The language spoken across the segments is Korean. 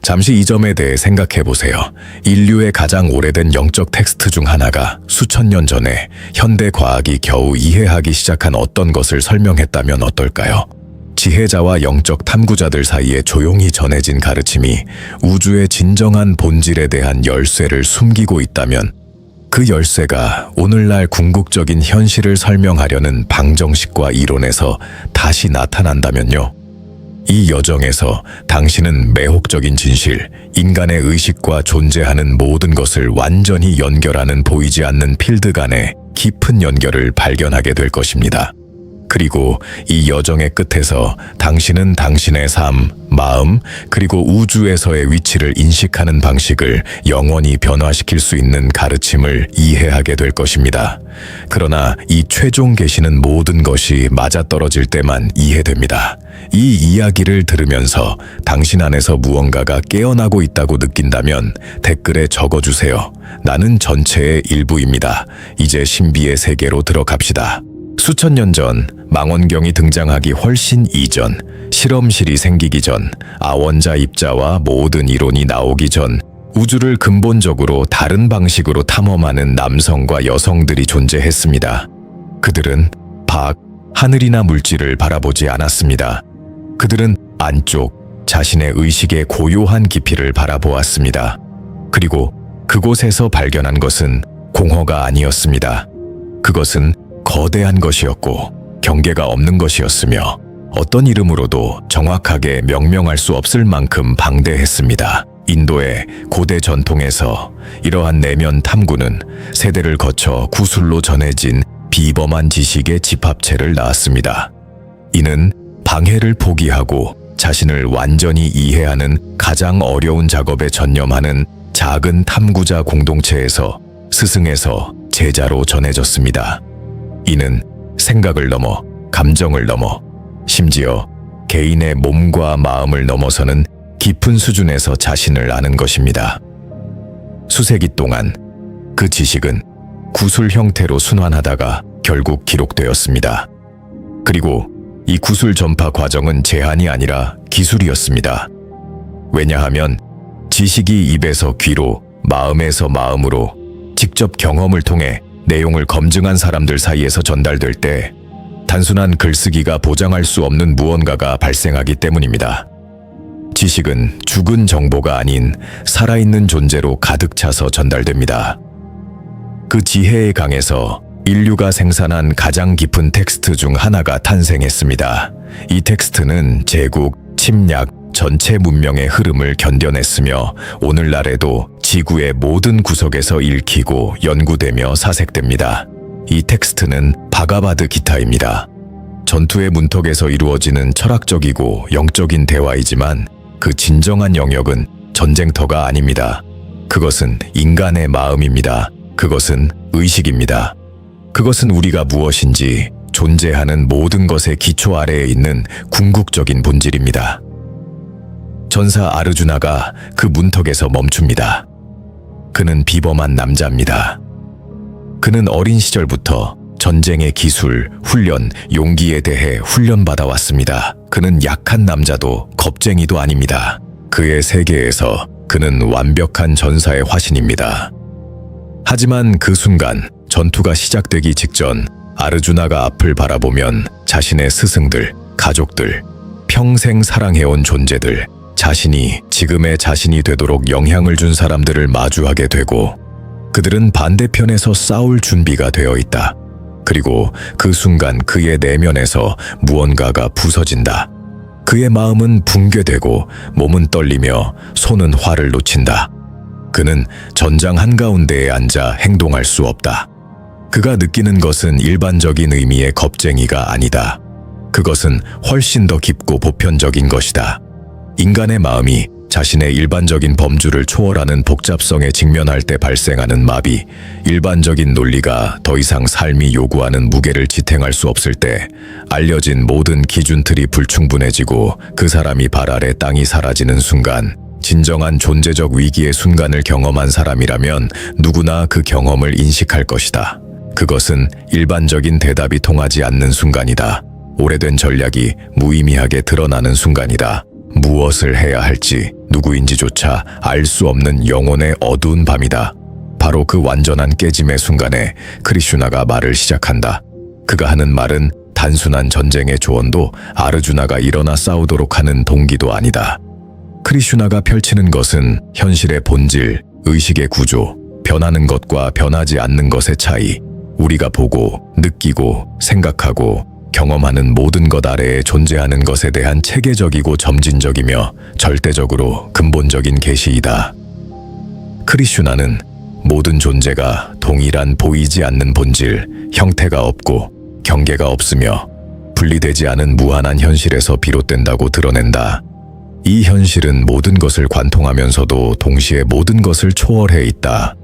잠시 이 점에 대해 생각해 보세요. 인류의 가장 오래된 영적 텍스트 중 하나가 수천 년 전에 현대 과학이 겨우 이해하기 시작한 어떤 것을 설명했다면 어떨까요? 지혜자와 영적 탐구자들 사이에 조용히 전해진 가르침이 우주의 진정한 본질에 대한 열쇠를 숨기고 있다면, 그 열쇠가 오늘날 궁극적인 현실을 설명하려는 방정식과 이론에서 다시 나타난다면요. 이 여정에서 당신은 매혹적인 진실, 인간의 의식과 존재하는 모든 것을 완전히 연결하는 보이지 않는 필드 간의 깊은 연결을 발견하게 될 것입니다. 그리고 이 여정의 끝에서 당신은 당신의 삶, 마음, 그리고 우주에서의 위치를 인식하는 방식을 영원히 변화시킬 수 있는 가르침을 이해하게 될 것입니다. 그러나 이 최종 계시는 모든 것이 맞아떨어질 때만 이해됩니다. 이 이야기를 들으면서 당신 안에서 무언가가 깨어나고 있다고 느낀다면 댓글에 적어주세요. 나는 전체의 일부입니다. 이제 신비의 세계로 들어갑시다. 수천 년 전, 망원경이 등장하기 훨씬 이전, 실험실이 생기기 전, 아원자 입자와 모든 이론이 나오기 전, 우주를 근본적으로 다른 방식으로 탐험하는 남성과 여성들이 존재했습니다. 그들은 밖, 하늘이나 물질을 바라보지 않았습니다. 그들은 안쪽, 자신의 의식의 고요한 깊이를 바라보았습니다. 그리고 그곳에서 발견한 것은 공허가 아니었습니다. 그것은 거대한 것이었고 경계가 없는 것이었으며 어떤 이름으로도 정확하게 명명할 수 없을 만큼 방대했습니다. 인도의 고대 전통에서 이러한 내면 탐구는 세대를 거쳐 구술로 전해진 비범한 지식의 집합체를 낳았습니다. 이는 방해를 포기하고 자신을 완전히 이해하는 가장 어려운 작업에 전념하는 작은 탐구자 공동체에서 스승에서 제자로 전해졌습니다. 이는 생각을 넘어 감정을 넘어 심지어 개인의 몸과 마음을 넘어서는 깊은 수준에서 자신을 아는 것입니다. 수세기 동안 그 지식은 구술 형태로 순환하다가 결국 기록되었습니다. 그리고 이 구술 전파 과정은 제한이 아니라 기술이었습니다. 왜냐하면 지식이 입에서 귀로, 마음에서 마음으로 직접 경험을 통해 내용을 검증한 사람들 사이에서 전달될 때 단순한 글쓰기가 보장할 수 없는 무언가가 발생하기 때문입니다. 지식은 죽은 정보가 아닌 살아있는 존재로 가득 차서 전달됩니다. 그 지혜의 강에서 인류가 생산한 가장 깊은 텍스트 중 하나가 탄생했습니다. 이 텍스트는 제국, 침략, 전체 문명의 흐름을 견뎌냈으며 오늘날에도 지구의 모든 구석에서 읽히고 연구되며 사색됩니다. 이 텍스트는 바가바드 기타입니다. 전투의 문턱에서 이루어지는 철학적이고 영적인 대화이지만 그 진정한 영역은 전쟁터가 아닙니다. 그것은 인간의 마음입니다. 그것은 의식입니다. 그것은 우리가 무엇인지 존재하는 모든 것의 기초 아래에 있는 궁극적인 본질입니다. 전사 아르주나가 그 문턱에서 멈춥니다. 그는 비범한 남자입니다. 그는 어린 시절부터 전쟁의 기술, 훈련, 용기에 대해 훈련받아 왔습니다. 그는 약한 남자도 겁쟁이도 아닙니다. 그의 세계에서 그는 완벽한 전사의 화신입니다. 하지만 그 순간 전투가 시작되기 직전 아르주나가 앞을 바라보면 자신의 스승들, 가족들, 평생 사랑해온 존재들, 자신이 지금의 자신이 되도록 영향을 준 사람들을 마주하게 되고 그들은 반대편에서 싸울 준비가 되어 있다. 그리고 그 순간 그의 내면에서 무언가가 부서진다. 그의 마음은 붕괴되고 몸은 떨리며 손은 활을 놓친다. 그는 전장 한가운데에 앉아 행동할 수 없다. 그가 느끼는 것은 일반적인 의미의 겁쟁이가 아니다. 그것은 훨씬 더 깊고 보편적인 것이다. 인간의 마음이 자신의 일반적인 범주를 초월하는 복잡성에 직면할 때 발생하는 마비, 일반적인 논리가 더 이상 삶이 요구하는 무게를 지탱할 수 없을 때 알려진 모든 기준틀이 불충분해지고 그 사람이 발 아래 땅이 사라지는 순간, 진정한 존재적 위기의 순간을 경험한 사람이라면 누구나 그 경험을 인식할 것이다. 그것은 일반적인 대답이 통하지 않는 순간이다. 오래된 전략이 무의미하게 드러나는 순간이다. 무엇을 해야 할지 누구인지조차 알 수 없는 영혼의 어두운 밤이다. 바로 그 완전한 깨짐의 순간에 크리슈나가 말을 시작한다. 그가 하는 말은 단순한 전쟁의 조언도 아르주나가 일어나 싸우도록 하는 동기도 아니다. 크리슈나가 펼치는 것은 현실의 본질, 의식의 구조, 변하는 것과 변하지 않는 것의 차이, 우리가 보고, 느끼고, 생각하고, 경험하는 모든 것 아래에 존재하는 것에 대한 체계적이고 점진적이며 절대적으로 근본적인 계시이다. 크리슈나는 모든 존재가 동일한 보이지 않는 본질, 형태가 없고 경계가 없으며 분리되지 않은 무한한 현실에서 비롯된다고 드러낸다. 이 현실은 모든 것을 관통하면서도 동시에 모든 것을 초월해 있다.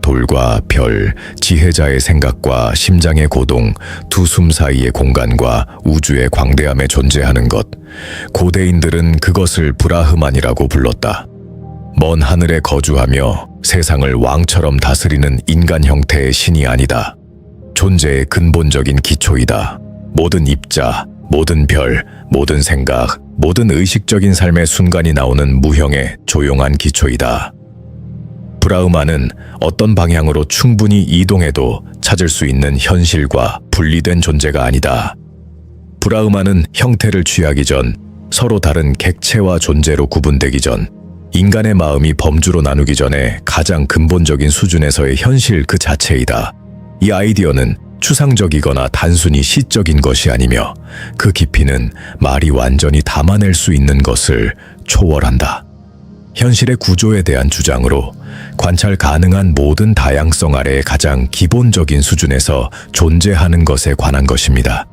돌과 별, 지혜자의 생각과 심장의 고동, 두 숨 사이의 공간과 우주의 광대함에 존재하는 것. 고대인들은 그것을 브라흐만이라고 불렀다. 먼 하늘에 거주하며 세상을 왕처럼 다스리는 인간 형태의 신이 아니다. 존재의 근본적인 기초이다. 모든 입자, 모든 별, 모든 생각, 모든 의식적인 삶의 순간이 나오는 무형의 조용한 기초이다. 브라흐만은 어떤 방향으로 충분히 이동해도 찾을 수 있는 현실과 분리된 존재가 아니다. 브라흐만은 형태를 취하기 전, 서로 다른 객체와 존재로 구분되기 전, 인간의 마음이 범주로 나누기 전에 가장 근본적인 수준에서의 현실 그 자체이다. 이 아이디어는 추상적이거나 단순히 시적인 것이 아니며 그 깊이는 말이 완전히 담아낼 수 있는 것을 초월한다. 현실의 구조에 대한 주장으로 관찰 가능한 모든 다양성 아래의 가장 기본적인 수준에서 존재하는 것에 관한 것입니다.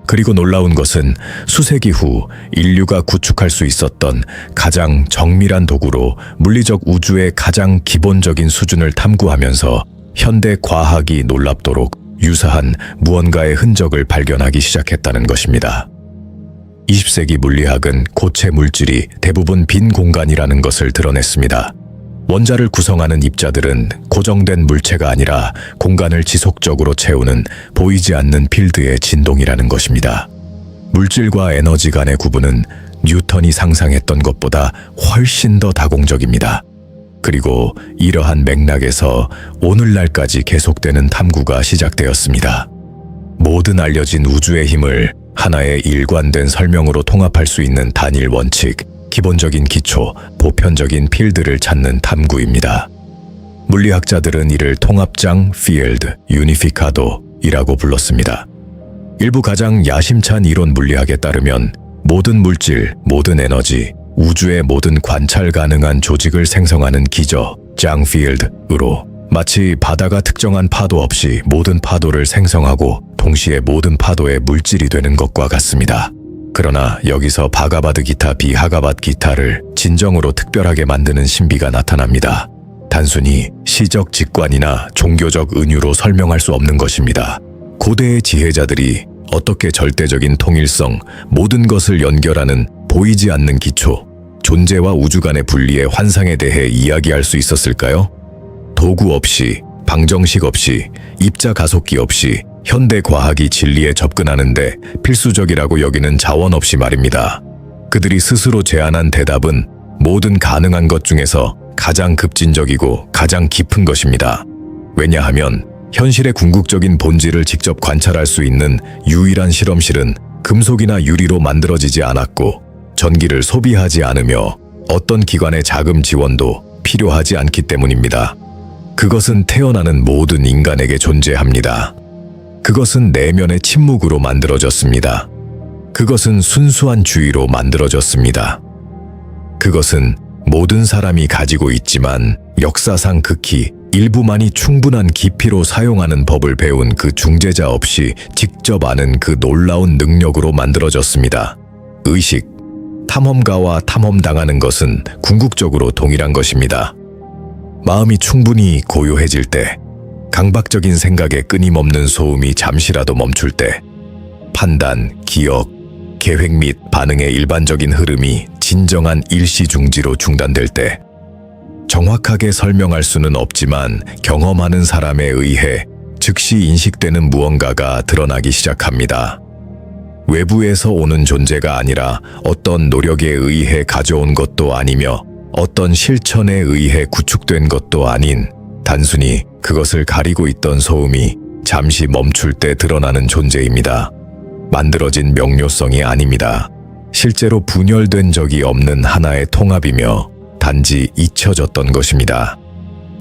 그리고 놀라운 것은 수세기 후 인류가 구축할 수 있었던 가장 정밀한 도구로 물리적 우주의 가장 기본적인 수준을 탐구하면서 현대 과학이 놀랍도록 유사한 무언가의 흔적을 발견하기 시작했다는 것입니다. 20세기 물리학은 고체 물질이 대부분 빈 공간이라는 것을 드러냈습니다. 원자를 구성하는 입자들은 고정된 물체가 아니라 공간을 지속적으로 채우는 보이지 않는 필드의 진동이라는 것입니다. 물질과 에너지 간의 구분은 뉴턴이 상상했던 것보다 훨씬 더 다공적입니다. 그리고 이러한 맥락에서 오늘날까지 계속되는 탐구가 시작되었습니다. 모든 알려진 우주의 힘을 하나의 일관된 설명으로 통합할 수 있는 단일 원칙, 기본적인 기초, 보편적인 필드를 찾는 탐구입니다. 물리학자들은 이를 통합장 field, unificado이라고 불렀습니다. 일부 가장 야심찬 이론 물리학에 따르면 모든 물질, 모든 에너지, 우주의 모든 관찰 가능한 조직을 생성하는 기저, 장 필드으로 마치 바다가 특정한 파도 없이 모든 파도를 생성하고 동시에 모든 파도의 물질이 되는 것과 같습니다. 그러나 여기서 바가바드 기타 비하가바드 기타를 진정으로 특별하게 만드는 신비가 나타납니다. 단순히 시적 직관이나 종교적 은유로 설명할 수 없는 것입니다. 고대의 지혜자들이 어떻게 절대적인 통일성, 모든 것을 연결하는 보이지 않는 기초, 존재와 우주 간의 분리의 환상에 대해 이야기할 수 있었을까요? 도구 없이, 방정식 없이, 입자 가속기 없이 현대 과학이 진리에 접근하는데 필수적이라고 여기는 자원 없이 말입니다. 그들이 스스로 제안한 대답은 모든 가능한 것 중에서 가장 급진적이고 가장 깊은 것입니다. 왜냐하면 현실의 궁극적인 본질을 직접 관찰할 수 있는 유일한 실험실은 금속이나 유리로 만들어지지 않았고 전기를 소비하지 않으며 어떤 기관의 자금 지원도 필요하지 않기 때문입니다. 그것은 태어나는 모든 인간에게 존재합니다. 그것은 내면의 침묵으로 만들어졌습니다. 그것은 순수한 주의로 만들어졌습니다. 그것은 모든 사람이 가지고 있지만 역사상 극히 일부만이 충분한 깊이로 사용하는 법을 배운 그 중재자 없이 직접 아는 그 놀라운 능력으로 만들어졌습니다. 의식, 탐험가와 탐험당하는 것은 궁극적으로 동일한 것입니다. 마음이 충분히 고요해질 때, 강박적인 생각에 끊임없는 소음이 잠시라도 멈출 때, 판단, 기억, 계획 및 반응의 일반적인 흐름이 진정한 일시중지로 중단될 때, 정확하게 설명할 수는 없지만 경험하는 사람에 의해 즉시 인식되는 무언가가 드러나기 시작합니다. 외부에서 오는 존재가 아니라 어떤 노력에 의해 가져온 것도 아니며 어떤 실천에 의해 구축된 것도 아닌 단순히 그것을 가리고 있던 소음이 잠시 멈출 때 드러나는 존재입니다. 만들어진 명료성이 아닙니다. 실제로 분열된 적이 없는 하나의 통합이며 단지 잊혀졌던 것입니다.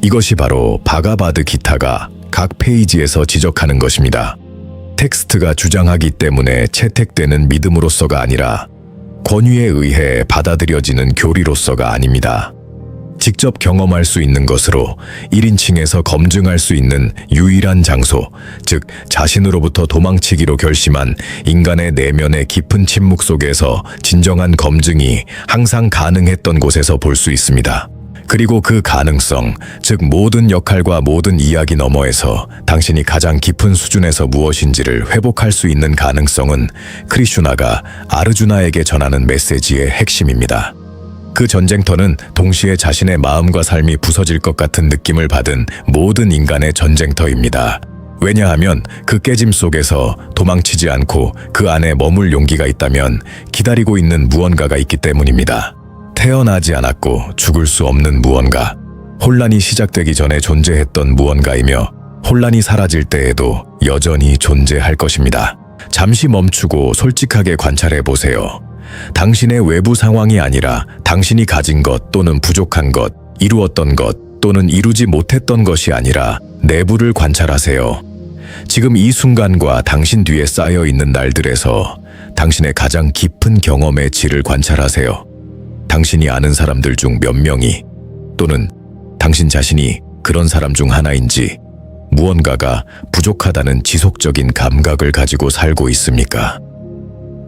이것이 바로 바가바드 기타가 각 페이지에서 지적하는 것입니다. 텍스트가 주장하기 때문에 채택되는 믿음으로서가 아니라 권위에 의해 받아들여지는 교리로서가 아닙니다. 직접 경험할 수 있는 것으로 1인칭에서 검증할 수 있는 유일한 장소, 즉 자신으로부터 도망치기로 결심한 인간의 내면의 깊은 침묵 속에서 진정한 검증이 항상 가능했던 곳에서 볼 수 있습니다. 그리고 그 가능성, 즉 모든 역할과 모든 이야기 너머에서 당신이 가장 깊은 수준에서 무엇인지를 회복할 수 있는 가능성은 크리슈나가 아르주나에게 전하는 메시지의 핵심입니다. 그 전쟁터는 동시에 자신의 마음과 삶이 부서질 것 같은 느낌을 받은 모든 인간의 전쟁터입니다. 왜냐하면 그 깨짐 속에서 도망치지 않고 그 안에 머물 용기가 있다면 기다리고 있는 무언가가 있기 때문입니다. 태어나지 않았고 죽을 수 없는 무언가, 혼란이 시작되기 전에 존재했던 무언가이며 혼란이 사라질 때에도 여전히 존재할 것입니다. 잠시 멈추고 솔직하게 관찰해 보세요. 당신의 외부 상황이 아니라 당신이 가진 것 또는 부족한 것, 이루었던 것 또는 이루지 못했던 것이 아니라 내부를 관찰하세요. 지금 이 순간과 당신 뒤에 쌓여 있는 날들에서 당신의 가장 깊은 경험의 질을 관찰하세요. 당신이 아는 사람들 중 몇 명이 또는 당신 자신이 그런 사람 중 하나인지 무언가가 부족하다는 지속적인 감각을 가지고 살고 있습니까?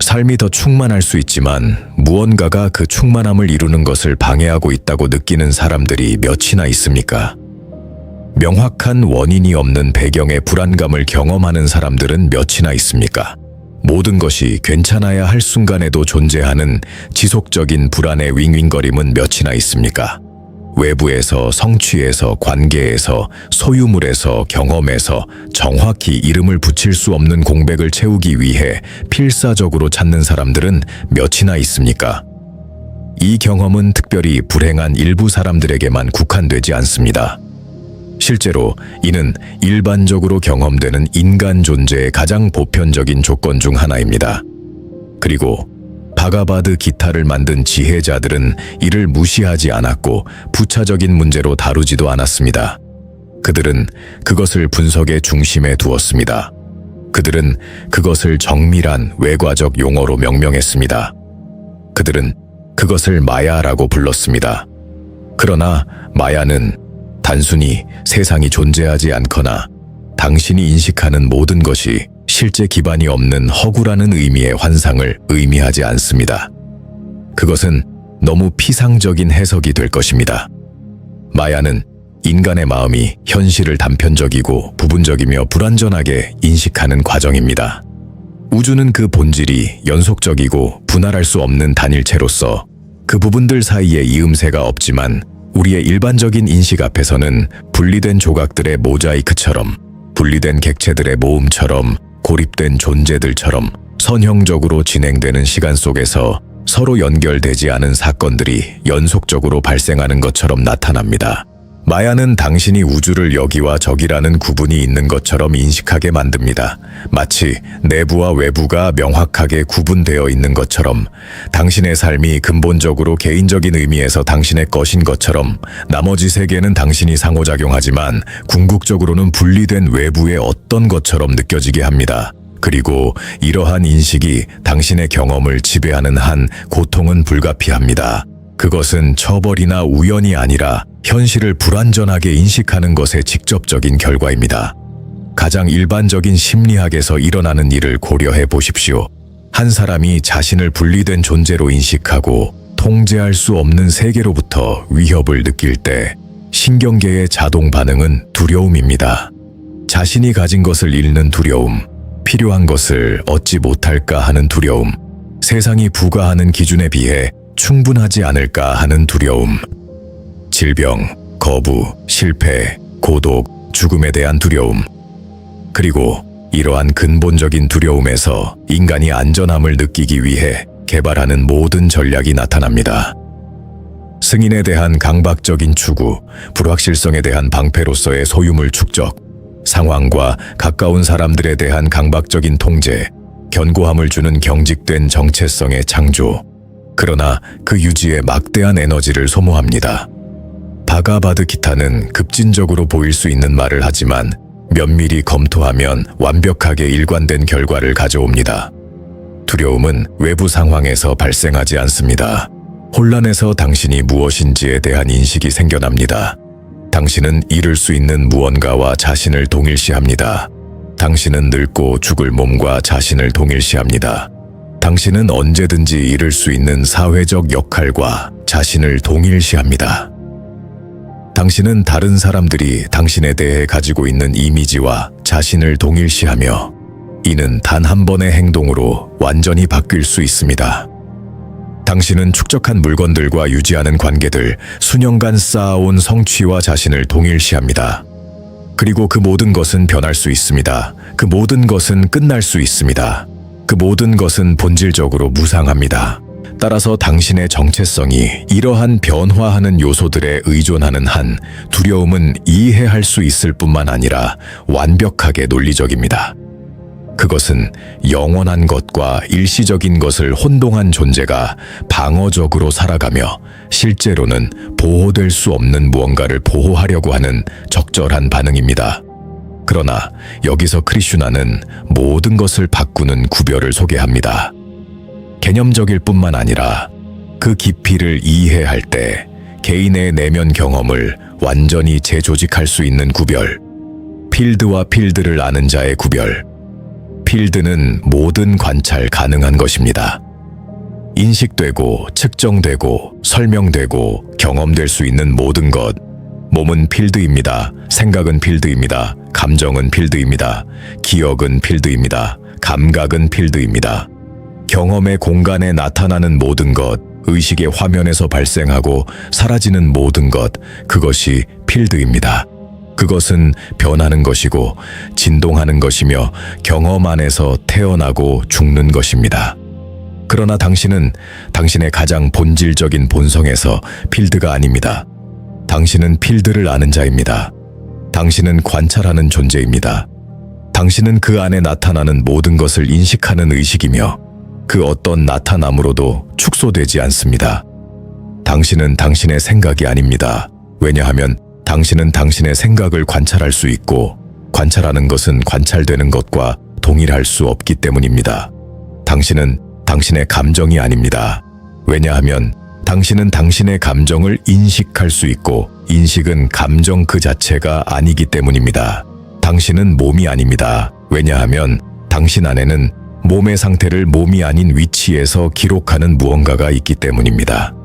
삶이 더 충만할 수 있지만 무언가가 그 충만함을 이루는 것을 방해하고 있다고 느끼는 사람들이 몇이나 있습니까? 명확한 원인이 없는 배경의 불안감을 경험하는 사람들은 몇이나 있습니까? 모든 것이 괜찮아야 할 순간에도 존재하는 지속적인 불안의 윙윙거림은 몇이나 있습니까? 외부에서, 성취에서, 관계에서, 소유물에서, 경험에서 정확히 이름을 붙일 수 없는 공백을 채우기 위해 필사적으로 찾는 사람들은 몇이나 있습니까? 이 경험은 특별히 불행한 일부 사람들에게만 국한되지 않습니다. 실제로 이는 일반적으로 경험되는 인간 존재의 가장 보편적인 조건 중 하나입니다. 그리고 바가바드 기타를 만든 지혜자들은 이를 무시하지 않았고 부차적인 문제로 다루지도 않았습니다. 그들은 그것을 분석의 중심에 두었습니다. 그들은 그것을 정밀한 외과적 용어로 명명했습니다. 그들은 그것을 마야라고 불렀습니다. 그러나 마야는 단순히 세상이 존재하지 않거나 당신이 인식하는 모든 것이 실제 기반이 없는 허구라는 의미의 환상을 의미하지 않습니다. 그것은 너무 피상적인 해석이 될 것입니다. 마야는 인간의 마음이 현실을 단편적이고 부분적이며 불완전하게 인식하는 과정입니다. 우주는 그 본질이 연속적이고 분할할 수 없는 단일체로서 그 부분들 사이에 이음새가 없지만 우리의 일반적인 인식 앞에서는 분리된 조각들의 모자이크처럼, 분리된 객체들의 모음처럼, 고립된 존재들처럼 선형적으로 진행되는 시간 속에서 서로 연결되지 않은 사건들이 연속적으로 발생하는 것처럼 나타납니다. 마야는 당신이 우주를 여기와 저기라는 구분이 있는 것처럼 인식하게 만듭니다. 마치 내부와 외부가 명확하게 구분되어 있는 것처럼, 당신의 삶이 근본적으로 개인적인 의미에서 당신의 것인 것처럼, 나머지 세계는 당신이 상호작용하지만 궁극적으로는 분리된 외부의 어떤 것처럼 느껴지게 합니다. 그리고 이러한 인식이 당신의 경험을 지배하는 한 고통은 불가피합니다. 그것은 처벌이나 우연이 아니라 현실을 불완전하게 인식하는 것의 직접적인 결과입니다. 가장 일반적인 심리학에서 일어나는 일을 고려해 보십시오. 한 사람이 자신을 분리된 존재로 인식하고 통제할 수 없는 세계로부터 위협을 느낄 때 신경계의 자동 반응은 두려움입니다. 자신이 가진 것을 잃는 두려움, 필요한 것을 얻지 못할까 하는 두려움, 세상이 부과하는 기준에 비해 충분하지 않을까 하는 두려움, 질병, 거부, 실패, 고독, 죽음에 대한 두려움, 그리고 이러한 근본적인 두려움에서 인간이 안전함을 느끼기 위해 개발하는 모든 전략이 나타납니다. 승인에 대한 강박적인 추구, 불확실성에 대한 방패로서의 소유물 축적, 상황과 가까운 사람들에 대한 강박적인 통제, 견고함을 주는 경직된 정체성의 창조. 그러나 그 유지에 막대한 에너지를 소모합니다. 바가바드 기타는 급진적으로 보일 수 있는 말을 하지만 면밀히 검토하면 완벽하게 일관된 결과를 가져옵니다. 두려움은 외부 상황에서 발생하지 않습니다. 혼란에서 당신이 무엇인지에 대한 인식이 생겨납니다. 당신은 잃을 수 있는 무언가와 자신을 동일시합니다. 당신은 늙고 죽을 몸과 자신을 동일시합니다. 당신은 언제든지 잃을 수 있는 사회적 역할과 자신을 동일시합니다. 당신은 다른 사람들이 당신에 대해 가지고 있는 이미지와 자신을 동일시하며 이는 단 한 번의 행동으로 완전히 바뀔 수 있습니다. 당신은 축적한 물건들과 유지하는 관계들, 수년간 쌓아온 성취와 자신을 동일시합니다. 그리고 그 모든 것은 변할 수 있습니다. 그 모든 것은 끝날 수 있습니다. 그 모든 것은 본질적으로 무상합니다. 따라서 당신의 정체성이 이러한 변화하는 요소들에 의존하는 한 두려움은 이해할 수 있을 뿐만 아니라 완벽하게 논리적입니다. 그것은 영원한 것과 일시적인 것을 혼동한 존재가 방어적으로 살아가며 실제로는 보호될 수 없는 무언가를 보호하려고 하는 적절한 반응입니다. 그러나 여기서 크리슈나는 모든 것을 바꾸는 구별을 소개합니다. 개념적일 뿐만 아니라 그 깊이를 이해할 때 개인의 내면 경험을 완전히 재조직할 수 있는 구별, 필드와 필드를 아는 자의 구별. 필드는 모든 관찰 가능한 것입니다. 인식되고 측정되고 설명되고 경험될 수 있는 모든 것. 몸은 필드입니다. 생각은 필드입니다. 감정은 필드입니다. 기억은 필드입니다. 감각은 필드입니다. 경험의 공간에 나타나는 모든 것, 의식의 화면에서 발생하고 사라지는 모든 것, 그것이 필드입니다. 그것은 변하는 것이고 진동하는 것이며 경험 안에서 태어나고 죽는 것입니다. 그러나 당신은 당신의 가장 본질적인 본성에서 필드가 아닙니다. 당신은 필드를 아는 자입니다. 당신은 관찰하는 존재입니다. 당신은 그 안에 나타나는 모든 것을 인식하는 의식이며 그 어떤 나타남으로도 축소되지 않습니다. 당신은 당신의 생각이 아닙니다. 왜냐하면 당신은 당신의 생각을 관찰할 수 있고 관찰하는 것은 관찰되는 것과 동일할 수 없기 때문입니다. 당신은 당신의 감정이 아닙니다. 왜냐하면 당신은 당신의 감정을 인식할 수 있고 인식은 감정 그 자체가 아니기 때문입니다. 당신은 몸이 아닙니다. 왜냐하면 당신 안에는 몸의 상태를 몸이 아닌 위치에서 기록하는 무언가가 있기 때문입니다.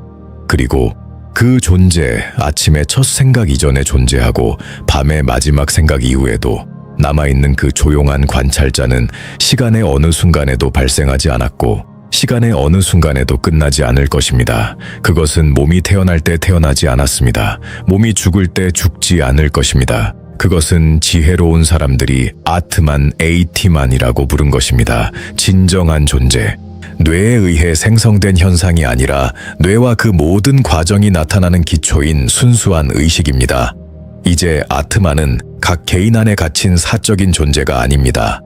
그리고 그 존재, 아침의 첫 생각 이전에 존재하고 밤의 마지막 생각 이후에도 남아있는 그 조용한 관찰자는 시간의 어느 순간에도 발생하지 않았고 시간의 어느 순간에도 끝나지 않을 것입니다. 그것은 몸이 태어날 때 태어나지 않았습니다. 몸이 죽을 때 죽지 않을 것입니다. 그것은 지혜로운 사람들이 아트만, 에이티만이라고 부른 것입니다. 진정한 존재. 뇌에 의해 생성된 현상이 아니라 뇌와 그 모든 과정이 나타나는 기초인 순수한 의식입니다. 이제 아트만은 각 개인 안에 갇힌 사적인 존재가 아닙니다.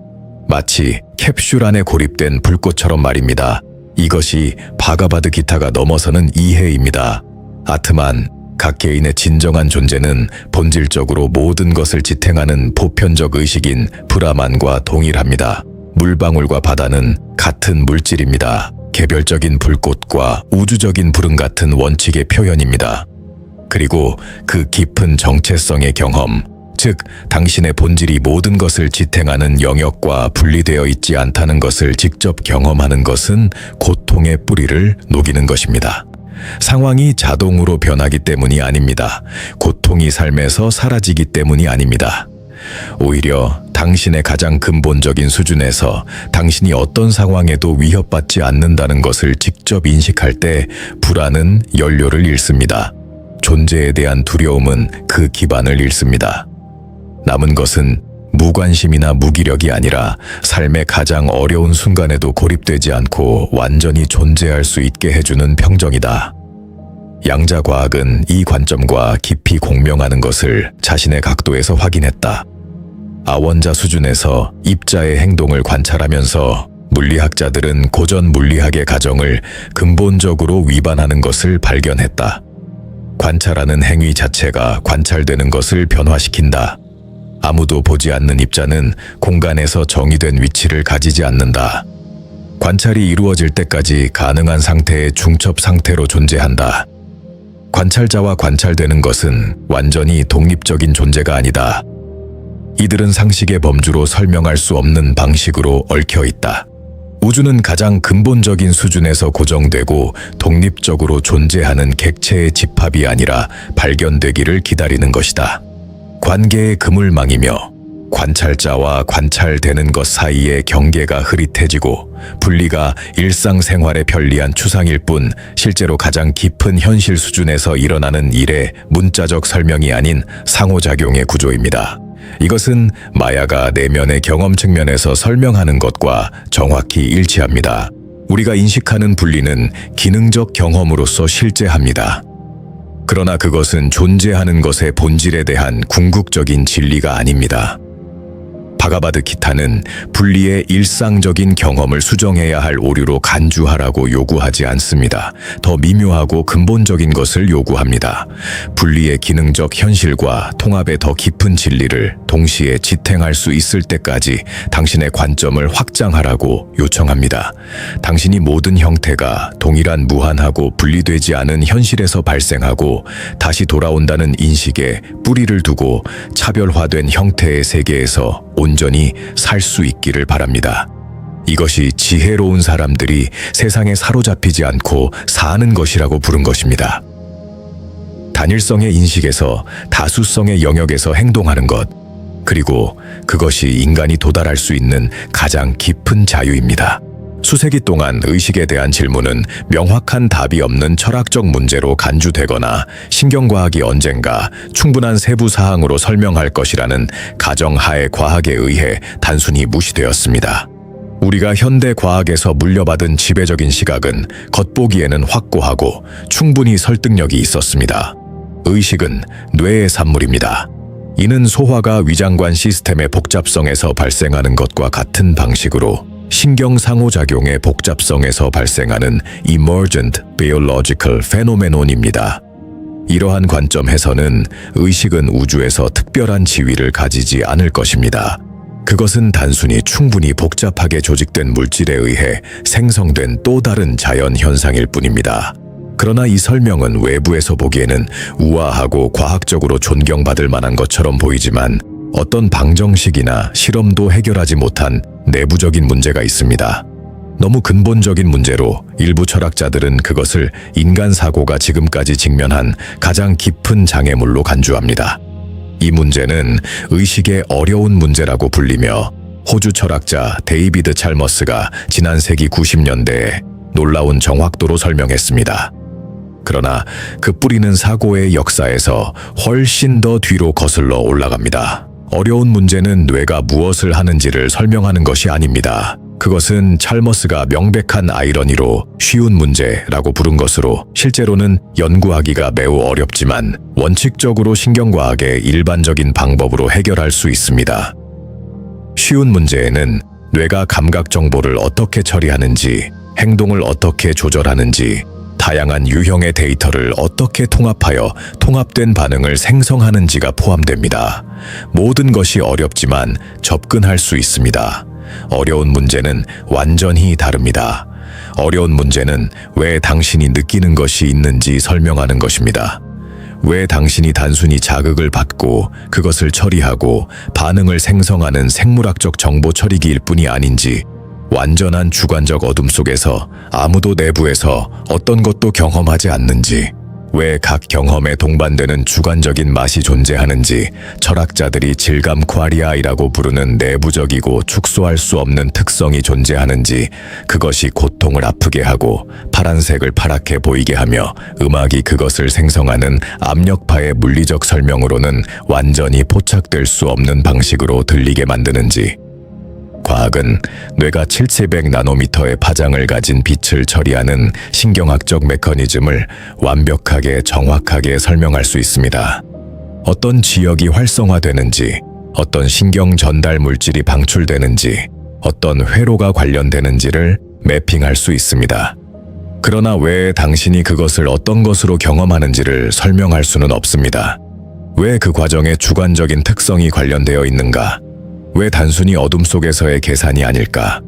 마치 캡슐 안에 고립된 불꽃처럼 말입니다. 이것이 바가바드 기타가 넘어서는 이해입니다. 아트만, 각 개인의 진정한 존재는 본질적으로 모든 것을 지탱하는 보편적 의식인 브라만과 동일합니다. 물방울과 바다는 같은 물질입니다. 개별적인 불꽃과 우주적인 불응 같은 원칙의 표현입니다. 그리고 그 깊은 정체성의 경험, 즉 당신의 본질이 모든 것을 지탱하는 영역과 분리되어 있지 않다는 것을 직접 경험하는 것은 고통의 뿌리를 녹이는 것입니다. 상황이 자동으로 변하기 때문이 아닙니다. 고통이 삶에서 사라지기 때문이 아닙니다. 오히려 당신의 가장 근본적인 수준에서 당신이 어떤 상황에도 위협받지 않는다는 것을 직접 인식할 때 불안은 연료를 잃습니다. 존재에 대한 두려움은 그 기반을 잃습니다. 남은 것은 무관심이나 무기력이 아니라 삶의 가장 어려운 순간에도 고립되지 않고 완전히 존재할 수 있게 해주는 평정이다. 양자과학은 이 관점과 깊이 공명하는 것을 자신의 각도에서 확인했다. 아원자 수준에서 입자의 행동을 관찰하면서 물리학자들은 고전 물리학의 가정을 근본적으로 위반하는 것을 발견했다. 관찰하는 행위 자체가 관찰되는 것을 변화시킨다. 아무도 보지 않는 입자는 공간에서 정의된 위치를 가지지 않는다. 관찰이 이루어질 때까지 가능한 상태의 중첩 상태로 존재한다. 관찰자와 관찰되는 것은 완전히 독립적인 존재가 아니다. 이들은 상식의 범주로 설명할 수 없는 방식으로 얽혀 있다. 우주는 가장 근본적인 수준에서 고정되고 독립적으로 존재하는 객체의 집합이 아니라 발견되기를 기다리는 것이다. 관계의 그물망이며 관찰자와 관찰되는 것 사이의 경계가 흐릿해지고 분리가 일상생활의 편리한 추상일 뿐 실제로 가장 깊은 현실 수준에서 일어나는 일의 문자적 설명이 아닌 상호작용의 구조입니다. 이것은 마야가 내면의 경험 측면에서 설명하는 것과 정확히 일치합니다. 우리가 인식하는 분리는 기능적 경험으로서 실제합니다. 그러나 그것은 존재하는 것의 본질에 대한 궁극적인 진리가 아닙니다. 바가바드 기타는 분리의 일상적인 경험을 수정해야 할 오류로 간주하라고 요구하지 않습니다. 더 미묘하고 근본적인 것을 요구합니다. 분리의 기능적 현실과 통합의 더 깊은 진리를 동시에 지탱할 수 있을 때까지 당신의 관점을 확장하라고 요청합니다. 당신이 모든 형태가 동일한 무한하고 분리되지 않은 현실에서 발생하고 다시 돌아온다는 인식에 뿌리를 두고 차별화된 형태의 세계에서 온전히 살 수 있기를 바랍니다. 이것이 지혜로운 사람들이 세상에 사로잡히지 않고 사는 것이라고 부른 것입니다. 단일성의 인식에서 다수성의 영역에서 행동하는 것, 그리고 그것이 인간이 도달할 수 있는 가장 깊은 자유입니다. 수세기 동안 의식에 대한 질문은 명확한 답이 없는 철학적 문제로 간주되거나 신경과학이 언젠가 충분한 세부 사항으로 설명할 것이라는 가정하에 과학에 의해 단순히 무시되었습니다. 우리가 현대 과학에서 물려받은 지배적인 시각은 겉보기에는 확고하고 충분히 설득력이 있었습니다. 의식은 뇌의 산물입니다. 이는 소화가 위장관 시스템의 복잡성에서 발생하는 것과 같은 방식으로 신경 상호작용의 복잡성에서 발생하는 emergent biological phenomenon입니다. 이러한 관점에서는 의식은 우주에서 특별한 지위를 가지지 않을 것입니다. 그것은 단순히 충분히 복잡하게 조직된 물질에 의해 생성된 또 다른 자연 현상일 뿐입니다. 그러나 이 설명은 외부에서 보기에는 우아하고 과학적으로 존경받을 만한 것처럼 보이지만 어떤 방정식이나 실험도 해결하지 못한 내부적인 문제가 있습니다. 너무 근본적인 문제로 일부 철학자들은 그것을 인간 사고가 지금까지 직면한 가장 깊은 장애물로 간주합니다. 이 문제는 의식의 어려운 문제라고 불리며 호주 철학자 데이비드 찰머스가 지난 세기 90년대에 놀라운 정확도로 설명했습니다. 그러나 그 뿌리는 사고의 역사에서 훨씬 더 뒤로 거슬러 올라갑니다. 어려운 문제는 뇌가 무엇을 하는지를 설명하는 것이 아닙니다. 그것은 찰머스가 명백한 아이러니로 쉬운 문제라고 부른 것으로 실제로는 연구하기가 매우 어렵지만 원칙적으로 신경과학의 일반적인 방법으로 해결할 수 있습니다. 쉬운 문제에는 뇌가 감각 정보를 어떻게 처리하는지, 행동을 어떻게 조절하는지, 다양한 유형의 데이터를 어떻게 통합하여 통합된 반응을 생성하는지가 포함됩니다. 모든 것이 어렵지만 접근할 수 있습니다. 어려운 문제는 완전히 다릅니다. 어려운 문제는 왜 당신이 느끼는 것이 있는지 설명하는 것입니다. 왜 당신이 단순히 자극을 받고 그것을 처리하고 반응을 생성하는 생물학적 정보 처리기일 뿐이 아닌지, 완전한 주관적 어둠 속에서 아무도 내부에서 어떤 것도 경험하지 않는지, 왜 각 경험에 동반되는 주관적인 맛이 존재하는지, 철학자들이 질감 쿼리아이라고 부르는 내부적이고 축소할 수 없는 특성이 존재하는지, 그것이 고통을 아프게 하고 파란색을 파랗게 보이게 하며 음악이 그것을 생성하는 압력파의 물리적 설명으로는 완전히 포착될 수 없는 방식으로 들리게 만드는지, 과학은 뇌가 7700나노미터의 파장을 가진 빛을 처리하는 신경학적 메커니즘을 완벽하게 정확하게 설명할 수 있습니다. 어떤 지역이 활성화되는지, 어떤 신경 전달 물질이 방출되는지, 어떤 회로가 관련되는지를 매핑할 수 있습니다. 그러나 왜 당신이 그것을 어떤 것으로 경험하는지를 설명할 수는 없습니다. 왜 그 과정에 주관적인 특성이 관련되어 있는가? 왜 단순히 어둠 속에서의 계산이 아닐까?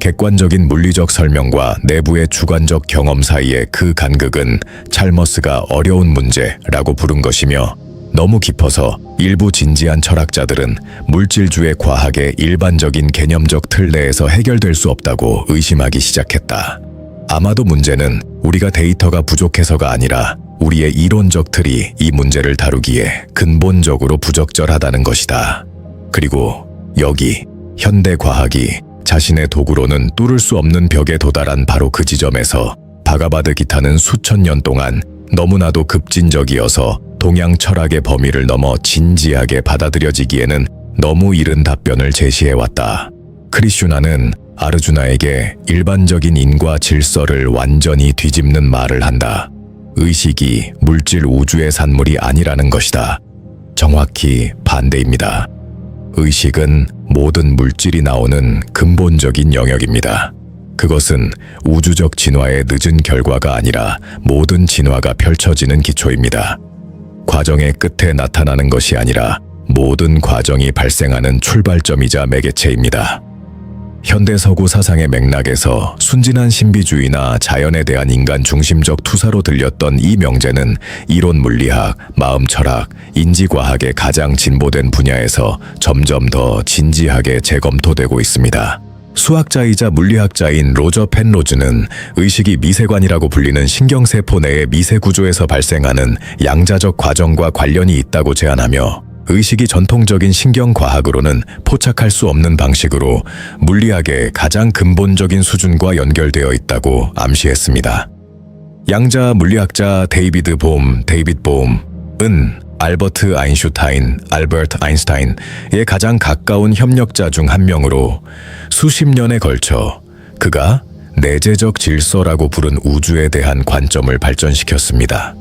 객관적인 물리적 설명과 내부의 주관적 경험 사이의 그 간극은 찰머스가 어려운 문제라고 부른 것이며, 너무 깊어서 일부 진지한 철학자들은 물질주의 과학의 일반적인 개념적 틀 내에서 해결될 수 없다고 의심하기 시작했다. 아마도 문제는 우리가 데이터가 부족해서가 아니라 우리의 이론적 틀이 이 문제를 다루기에 근본적으로 부적절하다는 것이다. 그리고 여기 현대 과학이 자신의 도구로는 뚫을 수 없는 벽에 도달한 바로 그 지점에서 바가바드 기타는 수천 년 동안 너무나도 급진적이어서 동양 철학의 범위를 넘어 진지하게 받아들여지기에는 너무 이른 답변을 제시해왔다. 크리슈나는 아르주나에게 일반적인 인과 질서를 완전히 뒤집는 말을 한다. 의식이 물질 우주의 산물이 아니라는 것이다. 정확히 반대입니다. 의식은 모든 물질이 나오는 근본적인 영역입니다. 그것은 우주적 진화의 늦은 결과가 아니라 모든 진화가 펼쳐지는 기초입니다. 과정의 끝에 나타나는 것이 아니라 모든 과정이 발생하는 출발점이자 매개체입니다. 현대 서구 사상의 맥락에서 순진한 신비주의나 자연에 대한 인간 중심적 투사로 들렸던 이 명제는 이론 물리학, 마음 철학, 인지과학의 가장 진보된 분야에서 점점 더 진지하게 재검토되고 있습니다. 수학자이자 물리학자인 로저 펜로즈는 의식이 미세관이라고 불리는 신경세포 내의 미세구조에서 발생하는 양자적 과정과 관련이 있다고 제안하며, 의식이 전통적인 신경과학으로는 포착할 수 없는 방식으로 물리학의 가장 근본적인 수준과 연결되어 있다고 암시했습니다. 양자 물리학자 데이비드 봄은 알버트 아인슈타인의 가장 가까운 협력자 중 한 명으로 수십 년에 걸쳐 그가 내재적 질서라고 부른 우주에 대한 관점을 발전시켰습니다.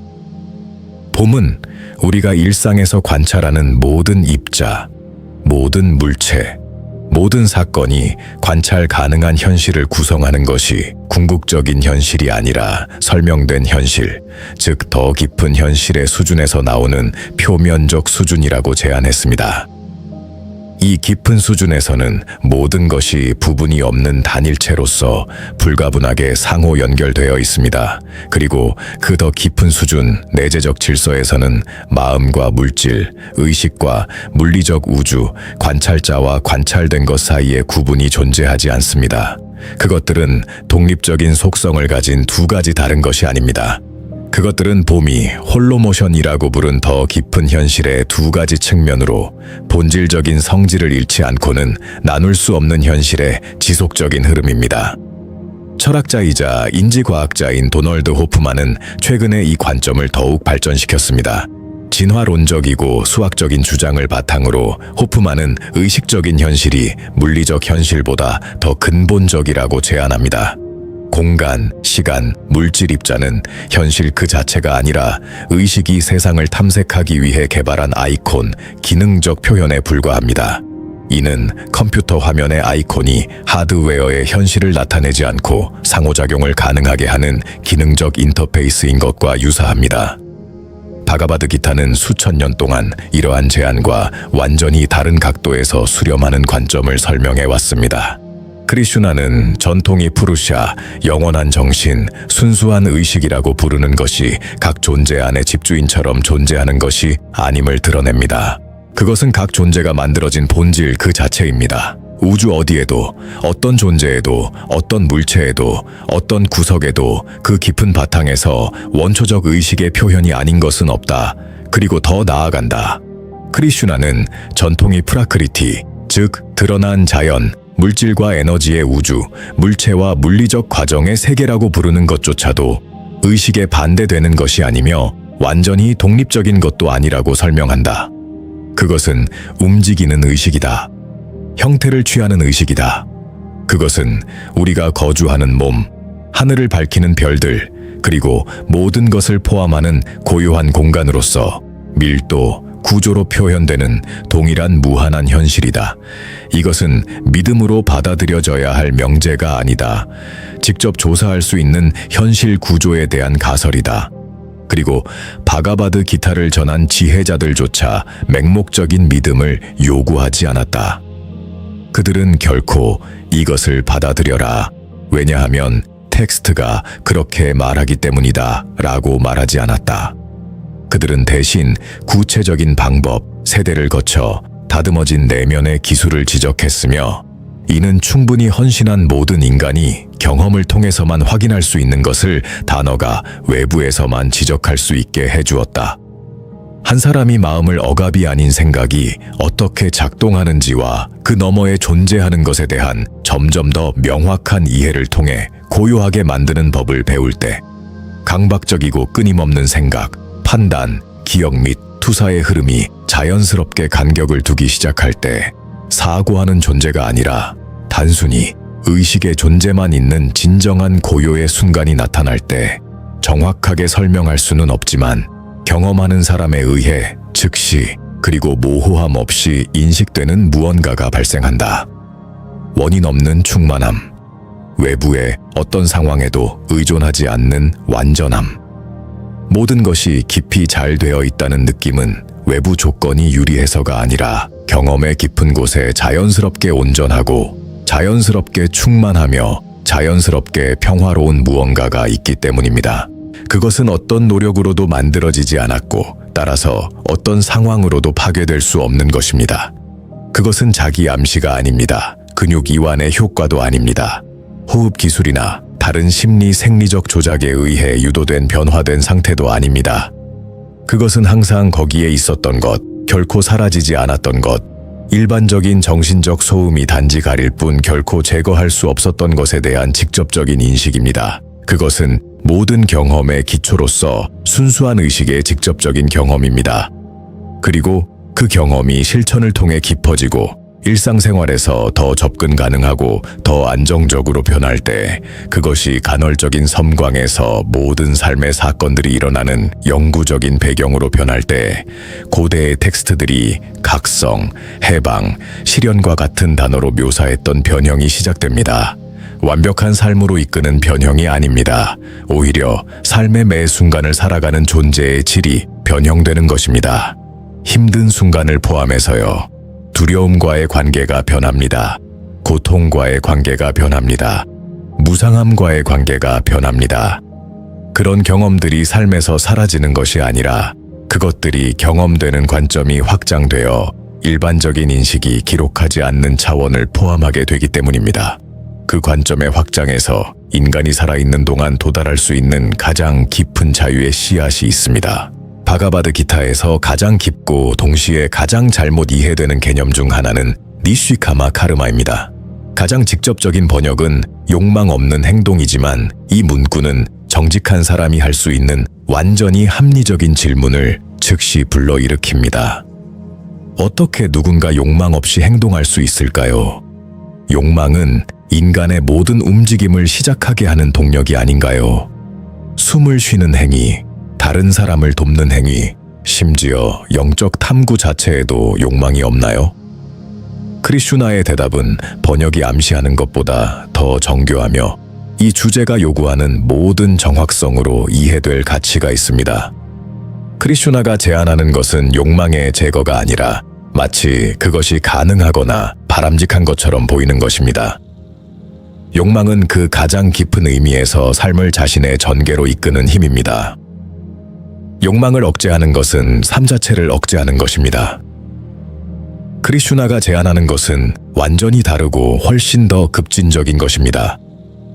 봄은 우리가 일상에서 관찰하는 모든 입자, 모든 물체, 모든 사건이 관찰 가능한 현실을 구성하는 것이 궁극적인 현실이 아니라 설명된 현실, 즉 더 깊은 현실의 수준에서 나오는 표면적 수준이라고 제안했습니다. 이 깊은 수준에서는 모든 것이 부분이 없는 단일체로서 불가분하게 상호 연결되어 있습니다. 그리고 그 더 깊은 수준, 내재적 질서에서는 마음과 물질, 의식과 물리적 우주, 관찰자와 관찰된 것 사이에 구분이 존재하지 않습니다. 그것들은 독립적인 속성을 가진 두 가지 다른 것이 아닙니다. 그것들은 봄이 홀로모션이라고 부른 더 깊은 현실의 두 가지 측면으로 본질적인 성질을 잃지 않고는 나눌 수 없는 현실의 지속적인 흐름입니다. 철학자이자 인지과학자인 도널드 호프만은 최근에 이 관점을 더욱 발전시켰습니다. 진화론적이고 수학적인 주장을 바탕으로 호프만은 의식적인 현실이 물리적 현실보다 더 근본적이라고 제안합니다. 공간, 시간, 물질 입자는 현실 그 자체가 아니라 의식이 세상을 탐색하기 위해 개발한 아이콘, 기능적 표현에 불과합니다. 이는 컴퓨터 화면의 아이콘이 하드웨어의 현실을 나타내지 않고 상호작용을 가능하게 하는 기능적 인터페이스인 것과 유사합니다. 바가바드 기타는 수천 년 동안 이러한 제안과 완전히 다른 각도에서 수렴하는 관점을 설명해 왔습니다. 크리슈나는 전통이 푸르샤, 영원한 정신, 순수한 의식이라고 부르는 것이 각 존재 안의 집주인처럼 존재하는 것이 아님을 드러냅니다. 그것은 각 존재가 만들어진 본질 그 자체입니다. 우주 어디에도, 어떤 존재에도, 어떤 물체에도, 어떤 구석에도 그 깊은 바탕에서 원초적 의식의 표현이 아닌 것은 없다. 그리고 더 나아간다. 크리슈나는 전통이 프라크리티, 즉 드러난 자연, 물질과 에너지의 우주, 물체와 물리적 과정의 세계라고 부르는 것조차도 의식에 반대되는 것이 아니며 완전히 독립적인 것도 아니라고 설명한다. 그것은 움직이는 의식이다. 형태를 취하는 의식이다. 그것은 우리가 거주하는 몸, 하늘을 밝히는 별들, 그리고 모든 것을 포함하는 고요한 공간으로서 밀도, 구조로 표현되는 동일한 무한한 현실이다. 이것은 믿음으로 받아들여져야 할 명제가 아니다. 직접 조사할 수 있는 현실 구조에 대한 가설이다. 그리고 바가바드 기타를 전한 지혜자들조차 맹목적인 믿음을 요구하지 않았다. 그들은 결코 이것을 받아들여라. 왜냐하면 텍스트가 그렇게 말하기 때문이다 라고 말하지 않았다. 그들은 대신 구체적인 방법, 세대를 거쳐 다듬어진 내면의 기술을 지적했으며 이는 충분히 헌신한 모든 인간이 경험을 통해서만 확인할 수 있는 것을 단어가 외부에서만 지적할 수 있게 해주었다. 한 사람이 마음을 억압이 아닌 생각이 어떻게 작동하는지와 그 너머에 존재하는 것에 대한 점점 더 명확한 이해를 통해 고요하게 만드는 법을 배울 때 강박적이고 끊임없는 생각, 판단, 기억 및 투사의 흐름이 자연스럽게 간격을 두기 시작할 때 사고하는 존재가 아니라 단순히 의식의 존재만 있는 진정한 고요의 순간이 나타날 때 정확하게 설명할 수는 없지만 경험하는 사람에 의해 즉시 그리고 모호함 없이 인식되는 무언가가 발생한다. 원인 없는 충만함, 외부의 어떤 상황에도 의존하지 않는 완전함. 모든 것이 깊이 잘 되어 있다는 느낌은 외부 조건이 유리해서가 아니라 경험의 깊은 곳에 자연스럽게 온전하고 자연스럽게 충만하며 자연스럽게 평화로운 무언가가 있기 때문입니다. 그것은 어떤 노력으로도 만들어지지 않았고 따라서 어떤 상황으로도 파괴될 수 없는 것입니다. 그것은 자기 암시가 아닙니다. 근육 이완의 효과도 아닙니다. 호흡 기술이나 다른 심리 생리적 조작에 의해 유도된 변화된 상태도 아닙니다. 그것은 항상 거기에 있었던 것, 결코 사라지지 않았던 것, 일반적인 정신적 소음이 단지 가릴 뿐 결코 제거할 수 없었던 것에 대한 직접적인 인식입니다. 그것은 모든 경험의 기초로서 순수한 의식의 직접적인 경험입니다. 그리고 그 경험이 실천을 통해 깊어지고 일상생활에서 더 접근 가능하고 더 안정적으로 변할 때 그것이 간헐적인 섬광에서 모든 삶의 사건들이 일어나는 영구적인 배경으로 변할 때 고대의 텍스트들이 각성, 해방, 실현과 같은 단어로 묘사했던 변형이 시작됩니다. 완벽한 삶으로 이끄는 변형이 아닙니다. 오히려 삶의 매 순간을 살아가는 존재의 질이 변형되는 것입니다. 힘든 순간을 포함해서요. 두려움과의 관계가 변합니다. 고통과의 관계가 변합니다. 무상함과의 관계가 변합니다. 그런 경험들이 삶에서 사라지는 것이 아니라 그것들이 경험되는 관점이 확장되어 일반적인 인식이 기록하지 않는 차원을 포함하게 되기 때문입니다. 그 관점의 확장에서 인간이 살아있는 동안 도달할 수 있는 가장 깊은 자유의 씨앗이 있습니다. 바가바드 기타에서 가장 깊고 동시에 가장 잘못 이해되는 개념 중 하나는 니쉬카마 카르마입니다. 가장 직접적인 번역은 욕망 없는 행동이지만 이 문구는 정직한 사람이 할 수 있는 완전히 합리적인 질문을 즉시 불러일으킵니다. 어떻게 누군가 욕망 없이 행동할 수 있을까요? 욕망은 인간의 모든 움직임을 시작하게 하는 동력이 아닌가요? 숨을 쉬는 행위, 다른 사람을 돕는 행위, 심지어 영적 탐구 자체에도 욕망이 없나요? 크리슈나의 대답은 번역이 암시하는 것보다 더 정교하며 이 주제가 요구하는 모든 정확성으로 이해될 가치가 있습니다. 크리슈나가 제안하는 것은 욕망의 제거가 아니라 마치 그것이 가능하거나 바람직한 것처럼 보이는 것입니다. 욕망은 그 가장 깊은 의미에서 삶을 자신의 전개로 이끄는 힘입니다. 욕망을 억제하는 것은 삶 자체를 억제하는 것입니다. 크리슈나가 제안하는 것은 완전히 다르고 훨씬 더 급진적인 것입니다.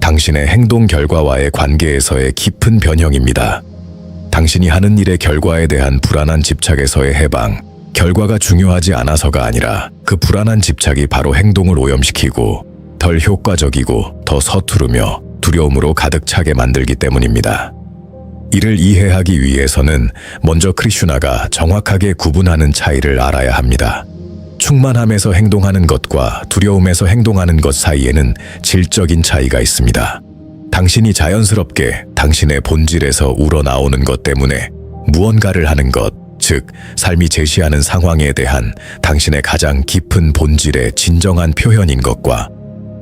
당신의 행동 결과와의 관계에서의 깊은 변형입니다. 당신이 하는 일의 결과에 대한 불안한 집착에서의 해방, 결과가 중요하지 않아서가 아니라 그 불안한 집착이 바로 행동을 오염시키고 덜 효과적이고 더 서투르며 두려움으로 가득 차게 만들기 때문입니다. 이를 이해하기 위해서는 먼저 크리슈나가 정확하게 구분하는 차이를 알아야 합니다. 충만함에서 행동하는 것과 두려움에서 행동하는 것 사이에는 질적인 차이가 있습니다. 당신이 자연스럽게 당신의 본질에서 우러나오는 것 때문에 무언가를 하는 것, 즉 삶이 제시하는 상황에 대한 당신의 가장 깊은 본질의 진정한 표현인 것과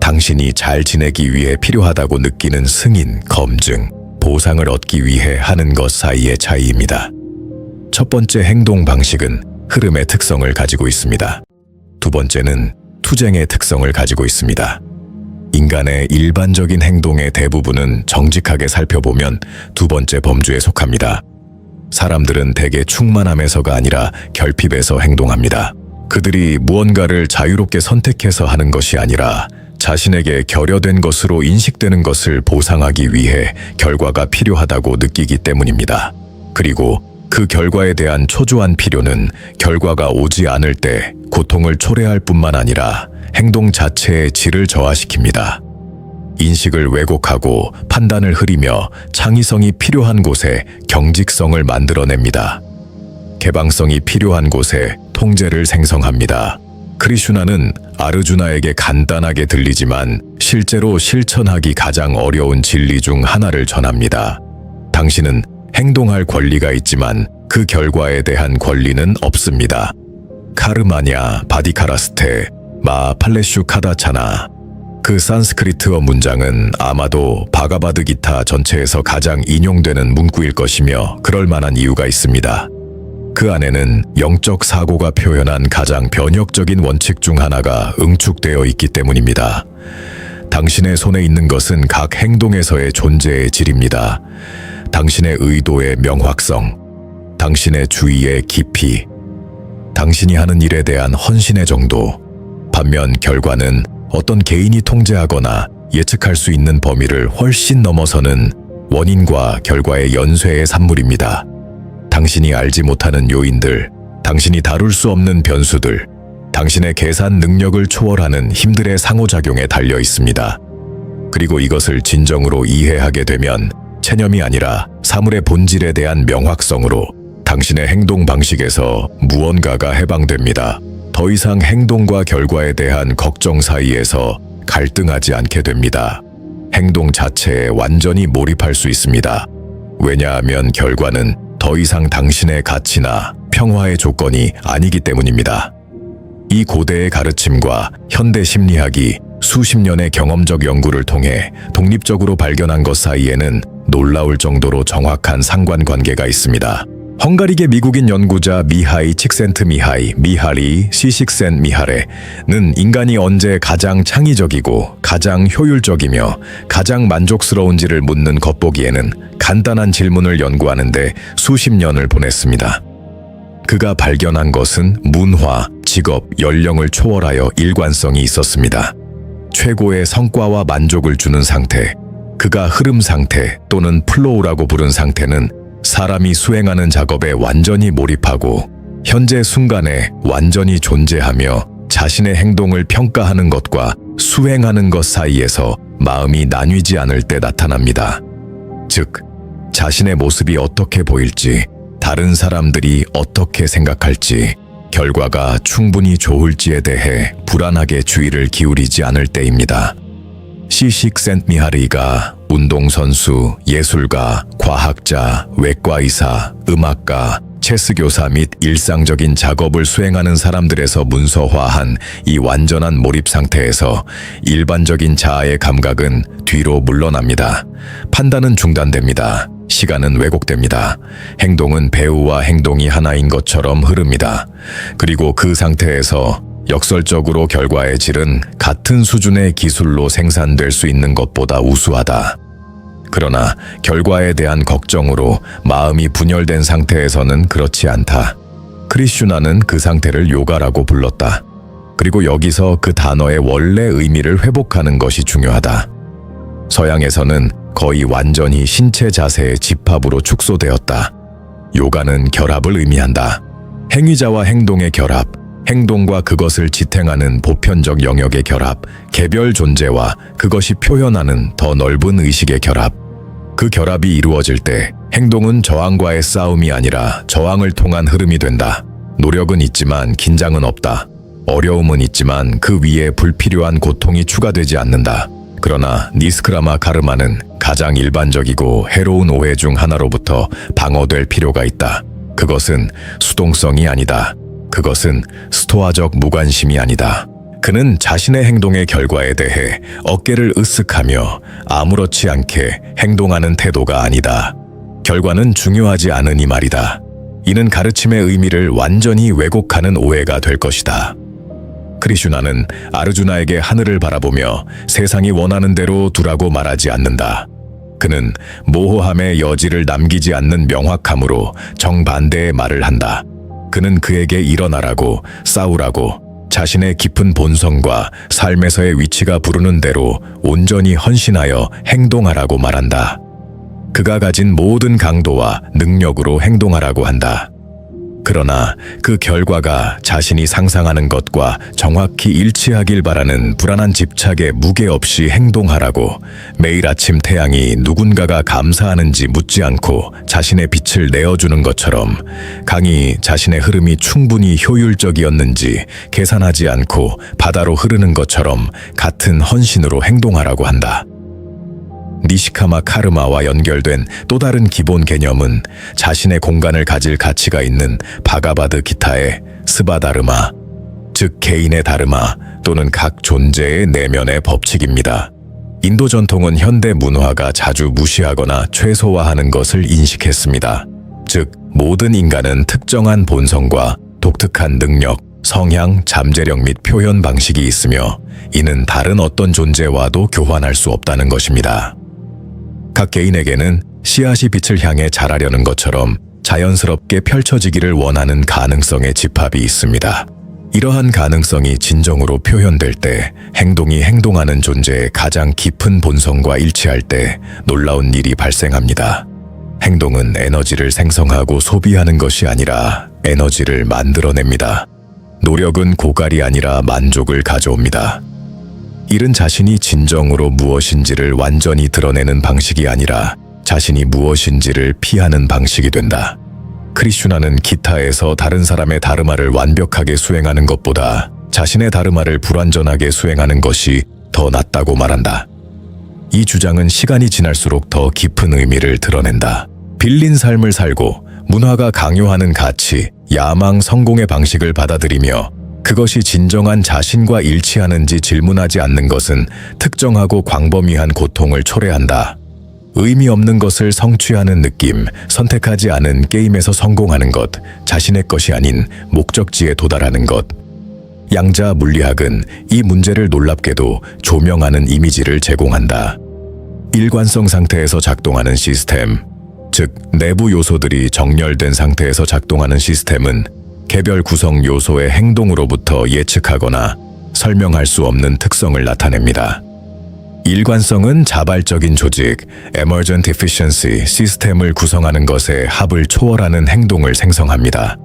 당신이 잘 지내기 위해 필요하다고 느끼는 승인, 검증, 보상을 얻기 위해 하는 것 사이의 차이입니다. 첫 번째 행동 방식은 흐름의 특성을 가지고 있습니다. 두 번째는 투쟁의 특성을 가지고 있습니다. 인간의 일반적인 행동의 대부분은 정직하게 살펴보면 두 번째 범주에 속합니다. 사람들은 대개 충만함에서가 아니라 결핍에서 행동합니다. 그들이 무언가를 자유롭게 선택해서 하는 것이 아니라 자신에게 결여된 것으로 인식되는 것을 보상하기 위해 결과가 필요하다고 느끼기 때문입니다. 그리고 그 결과에 대한 초조한 필요는 결과가 오지 않을 때 고통을 초래할 뿐만 아니라 행동 자체의 질을 저하시킵니다. 인식을 왜곡하고 판단을 흐리며 창의성이 필요한 곳에 경직성을 만들어냅니다. 개방성이 필요한 곳에 통제를 생성합니다. 크리슈나는 아르주나에게 간단하게 들리지만 실제로 실천하기 가장 어려운 진리 중 하나를 전합니다. 당신은 행동할 권리가 있지만 그 결과에 대한 권리는 없습니다. 카르마냐 바디카라스테 마 팔레슈 카다차나. 그 산스크리트어 문장은 아마도 바가바드기타 전체에서 가장 인용되는 문구일 것이며 그럴 만한 이유가 있습니다. 그 안에는 영적 사고가 표현한 가장 변혁적인 원칙 중 하나가 응축되어 있기 때문입니다. 당신의 손에 있는 것은 각 행동에서의 존재의 질입니다. 당신의 의도의 명확성, 당신의 주의의 깊이, 당신이 하는 일에 대한 헌신의 정도. 반면 결과는 어떤 개인이 통제하거나 예측할 수 있는 범위를 훨씬 넘어서는 원인과 결과의 연쇄의 산물입니다. 당신이 알지 못하는 요인들, 당신이 다룰 수 없는 변수들, 당신의 계산 능력을 초월하는 힘들의 상호작용에 달려 있습니다. 그리고 이것을 진정으로 이해하게 되면 체념이 아니라 사물의 본질에 대한 명확성으로 당신의 행동 방식에서 무언가가 해방됩니다. 더 이상 행동과 결과에 대한 걱정 사이에서 갈등하지 않게 됩니다. 행동 자체에 완전히 몰입할 수 있습니다. 왜냐하면 결과는 더 이상 당신의 가치나 평화의 조건이 아니기 때문입니다. 이 고대의 가르침과 현대 심리학이 수십 년의 경험적 연구를 통해 독립적으로 발견한 것 사이에는 놀라울 정도로 정확한 상관관계가 있습니다. 헝가리계 미국인 연구자 미하이 칙센트미하이 미하리 시식센미하레는 인간이 언제 가장 창의적이고 가장 효율적이며 가장 만족스러운지를 묻는 겉보기에는 간단한 질문을 연구하는데 수십 년을 보냈습니다. 그가 발견한 것은 문화, 직업, 연령을 초월하여 일관성이 있었습니다. 최고의 성과와 만족을 주는 상태, 그가 흐름 상태 또는 플로우라고 부른 상태는 사람이 수행하는 작업에 완전히 몰입하고 현재 순간에 완전히 존재하며 자신의 행동을 평가하는 것과 수행하는 것 사이에서 마음이 나뉘지 않을 때 나타납니다. 즉, 자신의 모습이 어떻게 보일지, 다른 사람들이 어떻게 생각할지, 결과가 충분히 좋을지에 대해 불안하게 주의를 기울이지 않을 때입니다. 시식센미하리가 운동선수, 예술가, 과학자, 외과의사, 음악가, 체스교사 및 일상적인 작업을 수행하는 사람들에서 문서화한 이 완전한 몰입 상태에서 일반적인 자아의 감각은 뒤로 물러납니다. 판단은 중단됩니다. 시간은 왜곡됩니다. 행동은 배우와 행동이 하나인 것처럼 흐릅니다. 그리고 그 상태에서 역설적으로 결과의 질은 같은 수준의 기술로 생산될 수 있는 것보다 우수하다. 그러나 결과에 대한 걱정으로 마음이 분열된 상태에서는 그렇지 않다. 크리슈나는 그 상태를 요가라고 불렀다. 그리고 여기서 그 단어의 원래 의미를 회복하는 것이 중요하다. 서양에서는 거의 완전히 신체 자세의 집합으로 축소되었다. 요가는 결합을 의미한다. 행위자와 행동의 결합, 행동과 그것을 지탱하는 보편적 영역의 결합, 개별 존재와 그것이 표현하는 더 넓은 의식의 결합. 그 결합이 이루어질 때 행동은 저항과의 싸움이 아니라 저항을 통한 흐름이 된다. 노력은 있지만 긴장은 없다. 어려움은 있지만 그 위에 불필요한 고통이 추가되지 않는다. 그러나 니스크라마 카르마는 가장 일반적이고 해로운 오해 중 하나로부터 방어될 필요가 있다. 그것은 수동성이 아니다. 그것은 스토아적 무관심이 아니다. 그는 자신의 행동의 결과에 대해 어깨를 으쓱하며 아무렇지 않게 행동하는 태도가 아니다. 결과는 중요하지 않으니 말이다. 이는 가르침의 의미를 완전히 왜곡하는 오해가 될 것이다. 크리슈나는 아르주나에게 하늘을 바라보며 세상이 원하는 대로 두라고 말하지 않는다. 그는 모호함의 여지를 남기지 않는 명확함으로 정반대의 말을 한다. 그는 그에게 일어나라고, 싸우라고, 자신의 깊은 본성과 삶에서의 위치가 부르는 대로 온전히 헌신하여 행동하라고 말한다. 그가 가진 모든 강도와 능력으로 행동하라고 한다. 그러나 그 결과가 자신이 상상하는 것과 정확히 일치하길 바라는 불안한 집착에 무게 없이 행동하라고, 매일 아침 태양이 누군가가 감사하는지 묻지 않고 자신의 빛을 내어주는 것처럼 강이 자신의 흐름이 충분히 효율적이었는지 계산하지 않고 바다로 흐르는 것처럼 같은 헌신으로 행동하라고 한다. 니시카마 카르마와 연결된 또 다른 기본 개념은 자신의 공간을 가질 가치가 있는 바가바드 기타의 스바다르마, 즉 개인의 다르마 또는 각 존재의 내면의 법칙입니다. 인도 전통은 현대 문화가 자주 무시하거나 최소화하는 것을 인식했습니다. 즉, 모든 인간은 특정한 본성과 독특한 능력, 성향, 잠재력 및 표현 방식이 있으며 이는 다른 어떤 존재와도 교환할 수 없다는 것입니다. 각 개인에게는 씨앗이 빛을 향해 자라려는 것처럼 자연스럽게 펼쳐지기를 원하는 가능성의 집합이 있습니다. 이러한 가능성이 진정으로 표현될 때, 행동이 행동하는 존재의 가장 깊은 본성과 일치할 때 놀라운 일이 발생합니다. 행동은 에너지를 생성하고 소비하는 것이 아니라 에너지를 만들어냅니다. 노력은 고갈이 아니라 만족을 가져옵니다. 일은 자신이 진정으로 무엇인지를 완전히 드러내는 방식이 아니라 자신이 무엇인지를 피하는 방식이 된다. 크리슈나는 기타에서 다른 사람의 다르마를 완벽하게 수행하는 것보다 자신의 다르마를 불완전하게 수행하는 것이 더 낫다고 말한다. 이 주장은 시간이 지날수록 더 깊은 의미를 드러낸다. 빌린 삶을 살고 문화가 강요하는 가치, 야망, 성공의 방식을 받아들이며 그것이 진정한 자신과 일치하는지 질문하지 않는 것은 특정하고 광범위한 고통을 초래한다. 의미 없는 것을 성취하는 느낌, 선택하지 않은 게임에서 성공하는 것, 자신의 것이 아닌 목적지에 도달하는 것. 양자 물리학은 이 문제를 놀랍게도 조명하는 이미지를 제공한다. 일관성 상태에서 작동하는 시스템, 즉 내부 요소들이 정렬된 상태에서 작동하는 시스템은 개별 구성 요소의 행동으로부터 예측하거나 설명할 수 없는 특성을 나타냅니다. 일관성은 자발적인 조직, emergent efficiency, 시스템을 구성하는 것의 합을 초월하는 행동을 생성합니다.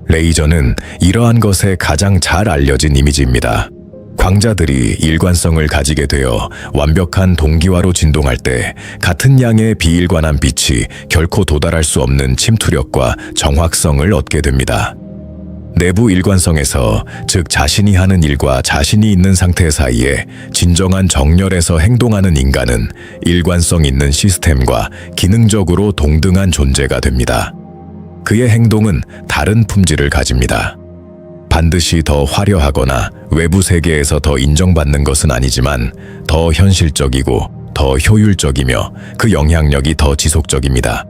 레이저는 이러한 것에 가장 잘 알려진 이미지입니다. 광자들이 일관성을 가지게 되어 완벽한 동기화로 진동할 때 같은 양의 비일관한 빛이 결코 도달할 수 없는 침투력과 정확성을 얻게 됩니다. 내부 일관성에서, 즉 자신이 하는 일과 자신이 있는 상태 사이에 진정한 정렬에서 행동하는 인간은 일관성 있는 시스템과 기능적으로 동등한 존재가 됩니다. 그의 행동은 다른 품질을 가집니다. 반드시 더 화려하거나 외부 세계에서 더 인정받는 것은 아니지만 더 현실적이고 더 효율적이며 그 영향력이 더 지속적입니다.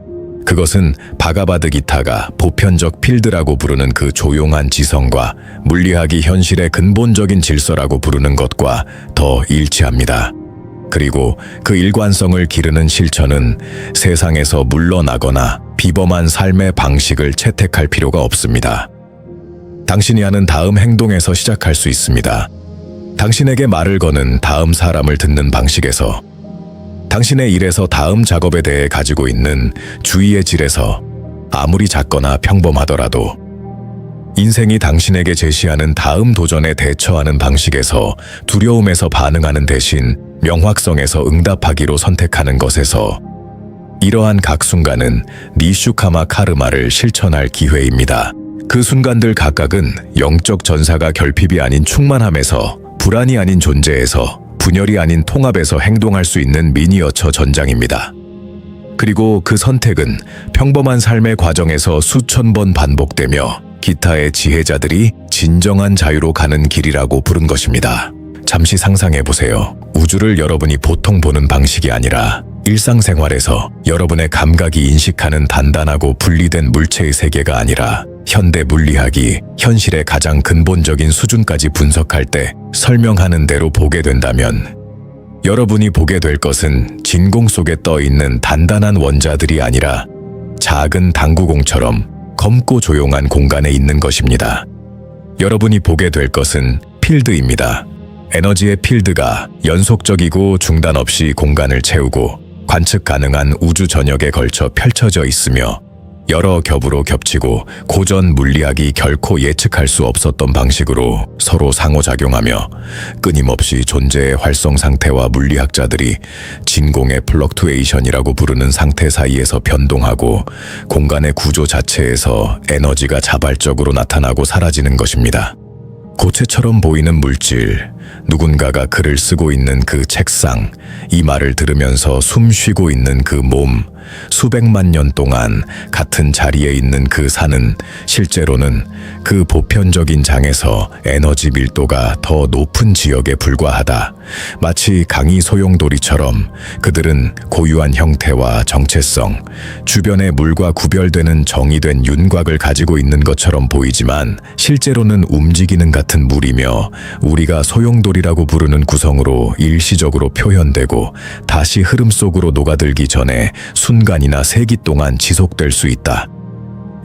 그것은 바가바드 기타가 보편적 필드라고 부르는 그 조용한 지성과 물리학이 현실의 근본적인 질서라고 부르는 것과 더 일치합니다. 그리고 그 일관성을 기르는 실천은 세상에서 물러나거나 비범한 삶의 방식을 채택할 필요가 없습니다. 당신이 하는 다음 행동에서 시작할 수 있습니다. 당신에게 말을 거는 다음 사람을 듣는 방식에서, 당신의 일에서 다음 작업에 대해 가지고 있는 주의의 질에서, 아무리 작거나 평범하더라도 인생이 당신에게 제시하는 다음 도전에 대처하는 방식에서, 두려움에서 반응하는 대신 명확성에서 응답하기로 선택하는 것에서, 이러한 각 순간은 니슈카마 카르마를 실천할 기회입니다. 그 순간들 각각은 영적 전사가 결핍이 아닌 충만함에서, 불안이 아닌 존재에서, 분열이 아닌 통합에서 행동할 수 있는 미니어처 전장입니다. 그리고 그 선택은 평범한 삶의 과정에서 수천 번 반복되며 기타의 지혜자들이 진정한 자유로 가는 길이라고 부른 것입니다. 잠시 상상해 보세요. 우주를 여러분이 보통 보는 방식이 아니라 일상생활에서 여러분의 감각이 인식하는 단단하고 분리된 물체의 세계가 아니라 현대 물리학이 현실의 가장 근본적인 수준까지 분석할 때 설명하는 대로 보게 된다면, 여러분이 보게 될 것은 진공 속에 떠 있는 단단한 원자들이 아니라 작은 당구공처럼 검고 조용한 공간에 있는 것입니다. 여러분이 보게 될 것은 필드입니다. 에너지의 필드가 연속적이고 중단 없이 공간을 채우고 관측 가능한 우주 전역에 걸쳐 펼쳐져 있으며, 여러 겹으로 겹치고 고전 물리학이 결코 예측할 수 없었던 방식으로 서로 상호작용하며 끊임없이 존재의 활성 상태와 물리학자들이 진공의 플럭투에이션이라고 부르는 상태 사이에서 변동하고, 공간의 구조 자체에서 에너지가 자발적으로 나타나고 사라지는 것입니다. 고체처럼 보이는 물질, 누군가가 글을 쓰고 있는 그 책상, 이 말을 들으면서 숨 쉬고 있는 그 몸, 수백만 년 동안 같은 자리에 있는 그 산은 실제로는 그 보편적인 장에서 에너지 밀도가 더 높은 지역에 불과하다. 마치 강이 소용돌이처럼 그들은 고유한 형태와 정체성, 주변의 물과 구별되는 정의된 윤곽을 가지고 있는 것처럼 보이지만 실제로는 움직이는 같은 물이며, 우리가 소용돌이라고 부르는 구성으로 일시적으로 표현되고 다시 흐름 속으로 녹아들기 전에 순간이나 세기 동안 지속될 수 있다.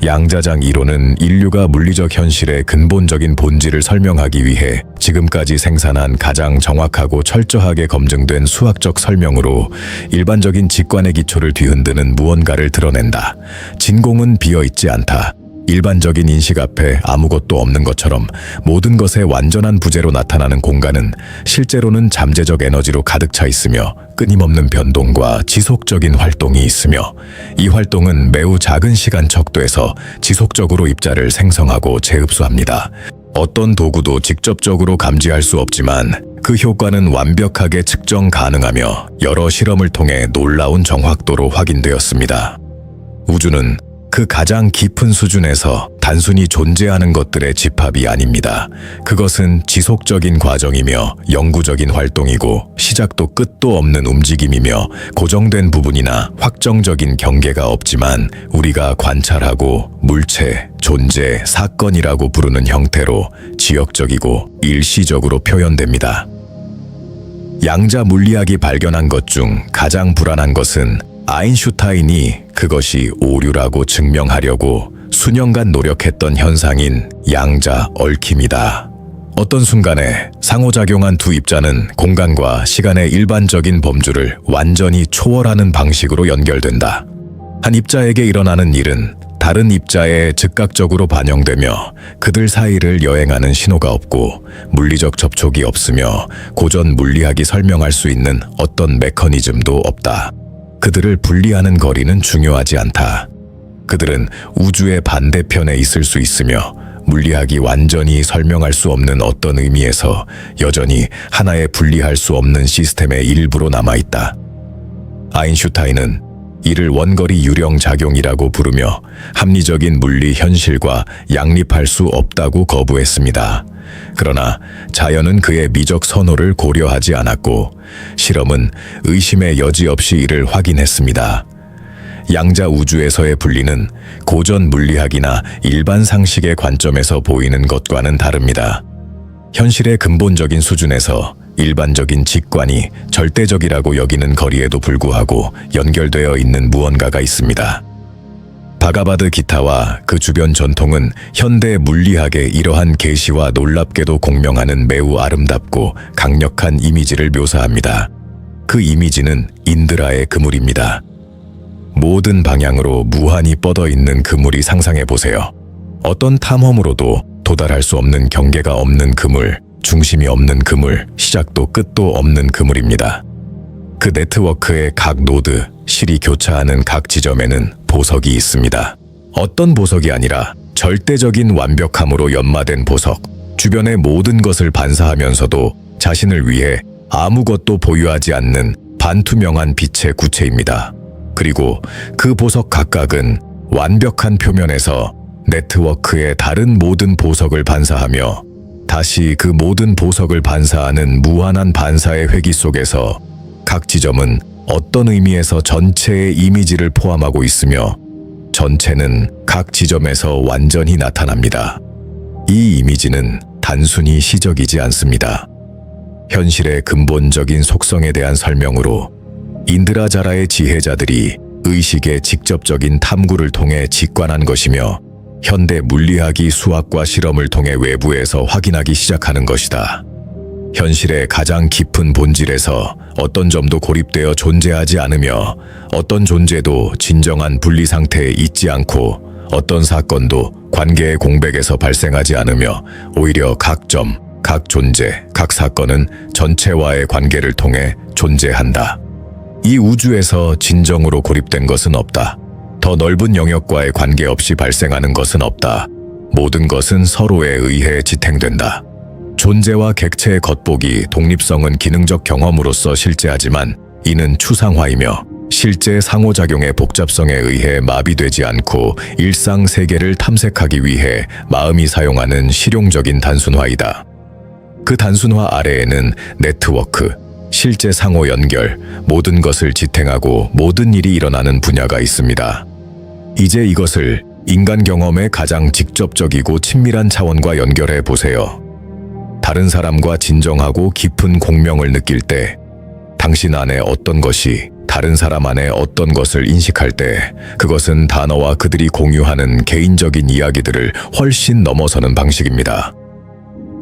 양자장 이론은 인류가 물리적 현실의 근본적인 본질을 설명하기 위해 지금까지 생산한 가장 정확하고 철저하게 검증된 수학적 설명으로 일반적인 직관의 기초를 뒤흔드는 무언가를 드러낸다. 진공은 비어있지 않다. 일반적인 인식 앞에 아무것도 없는 것처럼 모든 것의 완전한 부재로 나타나는 공간은 실제로는 잠재적 에너지로 가득 차 있으며 끊임없는 변동과 지속적인 활동이 있으며, 이 활동은 매우 작은 시간 척도에서 지속적으로 입자를 생성하고 재흡수합니다. 어떤 도구도 직접적으로 감지할 수 없지만 그 효과는 완벽하게 측정 가능하며 여러 실험을 통해 놀라운 정확도로 확인되었습니다. 우주는 그 가장 깊은 수준에서 단순히 존재하는 것들의 집합이 아닙니다. 그것은 지속적인 과정이며 영구적인 활동이고, 시작도 끝도 없는 움직임이며, 고정된 부분이나 확정적인 경계가 없지만 우리가 관찰하고 물체, 존재, 사건이라고 부르는 형태로 지역적이고 일시적으로 표현됩니다. 양자 물리학이 발견한 것 중 가장 불안한 것은 아인슈타인이 그것이 오류라고 증명하려고 수년간 노력했던 현상인 양자 얽힘이다. 어떤 순간에 상호작용한 두 입자는 공간과 시간의 일반적인 범주를 완전히 초월하는 방식으로 연결된다. 한 입자에게 일어나는 일은 다른 입자에 즉각적으로 반영되며 그들 사이를 여행하는 신호가 없고 물리적 접촉이 없으며 고전 물리학이 설명할 수 있는 어떤 메커니즘도 없다. 그들을 분리하는 거리는 중요하지 않다. 그들은 우주의 반대편에 있을 수 있으며 물리학이 완전히 설명할 수 없는 어떤 의미에서 여전히 하나의 분리할 수 없는 시스템의 일부로 남아있다. 아인슈타인은 이를 원거리 유령 작용이라고 부르며 합리적인 물리 현실과 양립할 수 없다고 거부했습니다. 그러나 자연은 그의 미적 선호를 고려하지 않았고 실험은 의심의 여지 없이 이를 확인했습니다. 양자 우주에서의 분리는 고전 물리학이나 일반 상식의 관점에서 보이는 것과는 다릅니다. 현실의 근본적인 수준에서 일반적인 직관이 절대적이라고 여기는 거리에도 불구하고 연결되어 있는 무언가가 있습니다. 바가바드 기타와 그 주변 전통은 현대 물리학의 이러한 계시와 놀랍게도 공명하는 매우 아름답고 강력한 이미지를 묘사합니다. 그 이미지는 인드라의 그물입니다. 모든 방향으로 무한히 뻗어 있는 그물이 상상해 보세요. 어떤 탐험으로도 도달할 수 없는 경계가 없는 그물, 중심이 없는 그물, 시작도 끝도 없는 그물입니다. 그 네트워크의 각 노드, 실이 교차하는 각 지점에는 보석이 있습니다. 어떤 보석이 아니라 절대적인 완벽함으로 연마된 보석, 주변의 모든 것을 반사하면서도 자신을 위해 아무것도 보유하지 않는 반투명한 빛의 구체입니다. 그리고 그 보석 각각은 완벽한 표면에서 네트워크의 다른 모든 보석을 반사하며 다시 그 모든 보석을 반사하는 무한한 반사의 회기 속에서 각 지점은 어떤 의미에서 전체의 이미지를 포함하고 있으며 전체는 각 지점에서 완전히 나타납니다. 이 이미지는 단순히 시적이지 않습니다. 현실의 근본적인 속성에 대한 설명으로 인드라자라의 지혜자들이 의식의 직접적인 탐구를 통해 직관한 것이며 현대 물리학이 수학과 실험을 통해 외부에서 확인하기 시작하는 것이다. 현실의 가장 깊은 본질에서 어떤 점도 고립되어 존재하지 않으며 어떤 존재도 진정한 분리 상태에 있지 않고 어떤 사건도 관계의 공백에서 발생하지 않으며 오히려 각 점, 각 존재, 각 사건은 전체와의 관계를 통해 존재한다. 이 우주에서 진정으로 고립된 것은 없다. 더 넓은 영역과의 관계없이 발생하는 것은 없다. 모든 것은 서로에 의해 지탱된다. 존재와 객체의 겉보기, 독립성은 기능적 경험으로서 실제하지만 이는 추상화이며 실제 상호작용의 복잡성에 의해 마비되지 않고 일상 세계를 탐색하기 위해 마음이 사용하는 실용적인 단순화이다. 그 단순화 아래에는 네트워크, 실제 상호 연결, 모든 것을 지탱하고 모든 일이 일어나는 분야가 있습니다. 이제 이것을 인간 경험의 가장 직접적이고 친밀한 차원과 연결해 보세요. 다른 사람과 진정하고 깊은 공명을 느낄 때, 당신 안에 어떤 것이 다른 사람 안에 어떤 것을 인식할 때, 그것은 단어와 그들이 공유하는 개인적인 이야기들을 훨씬 넘어서는 방식입니다.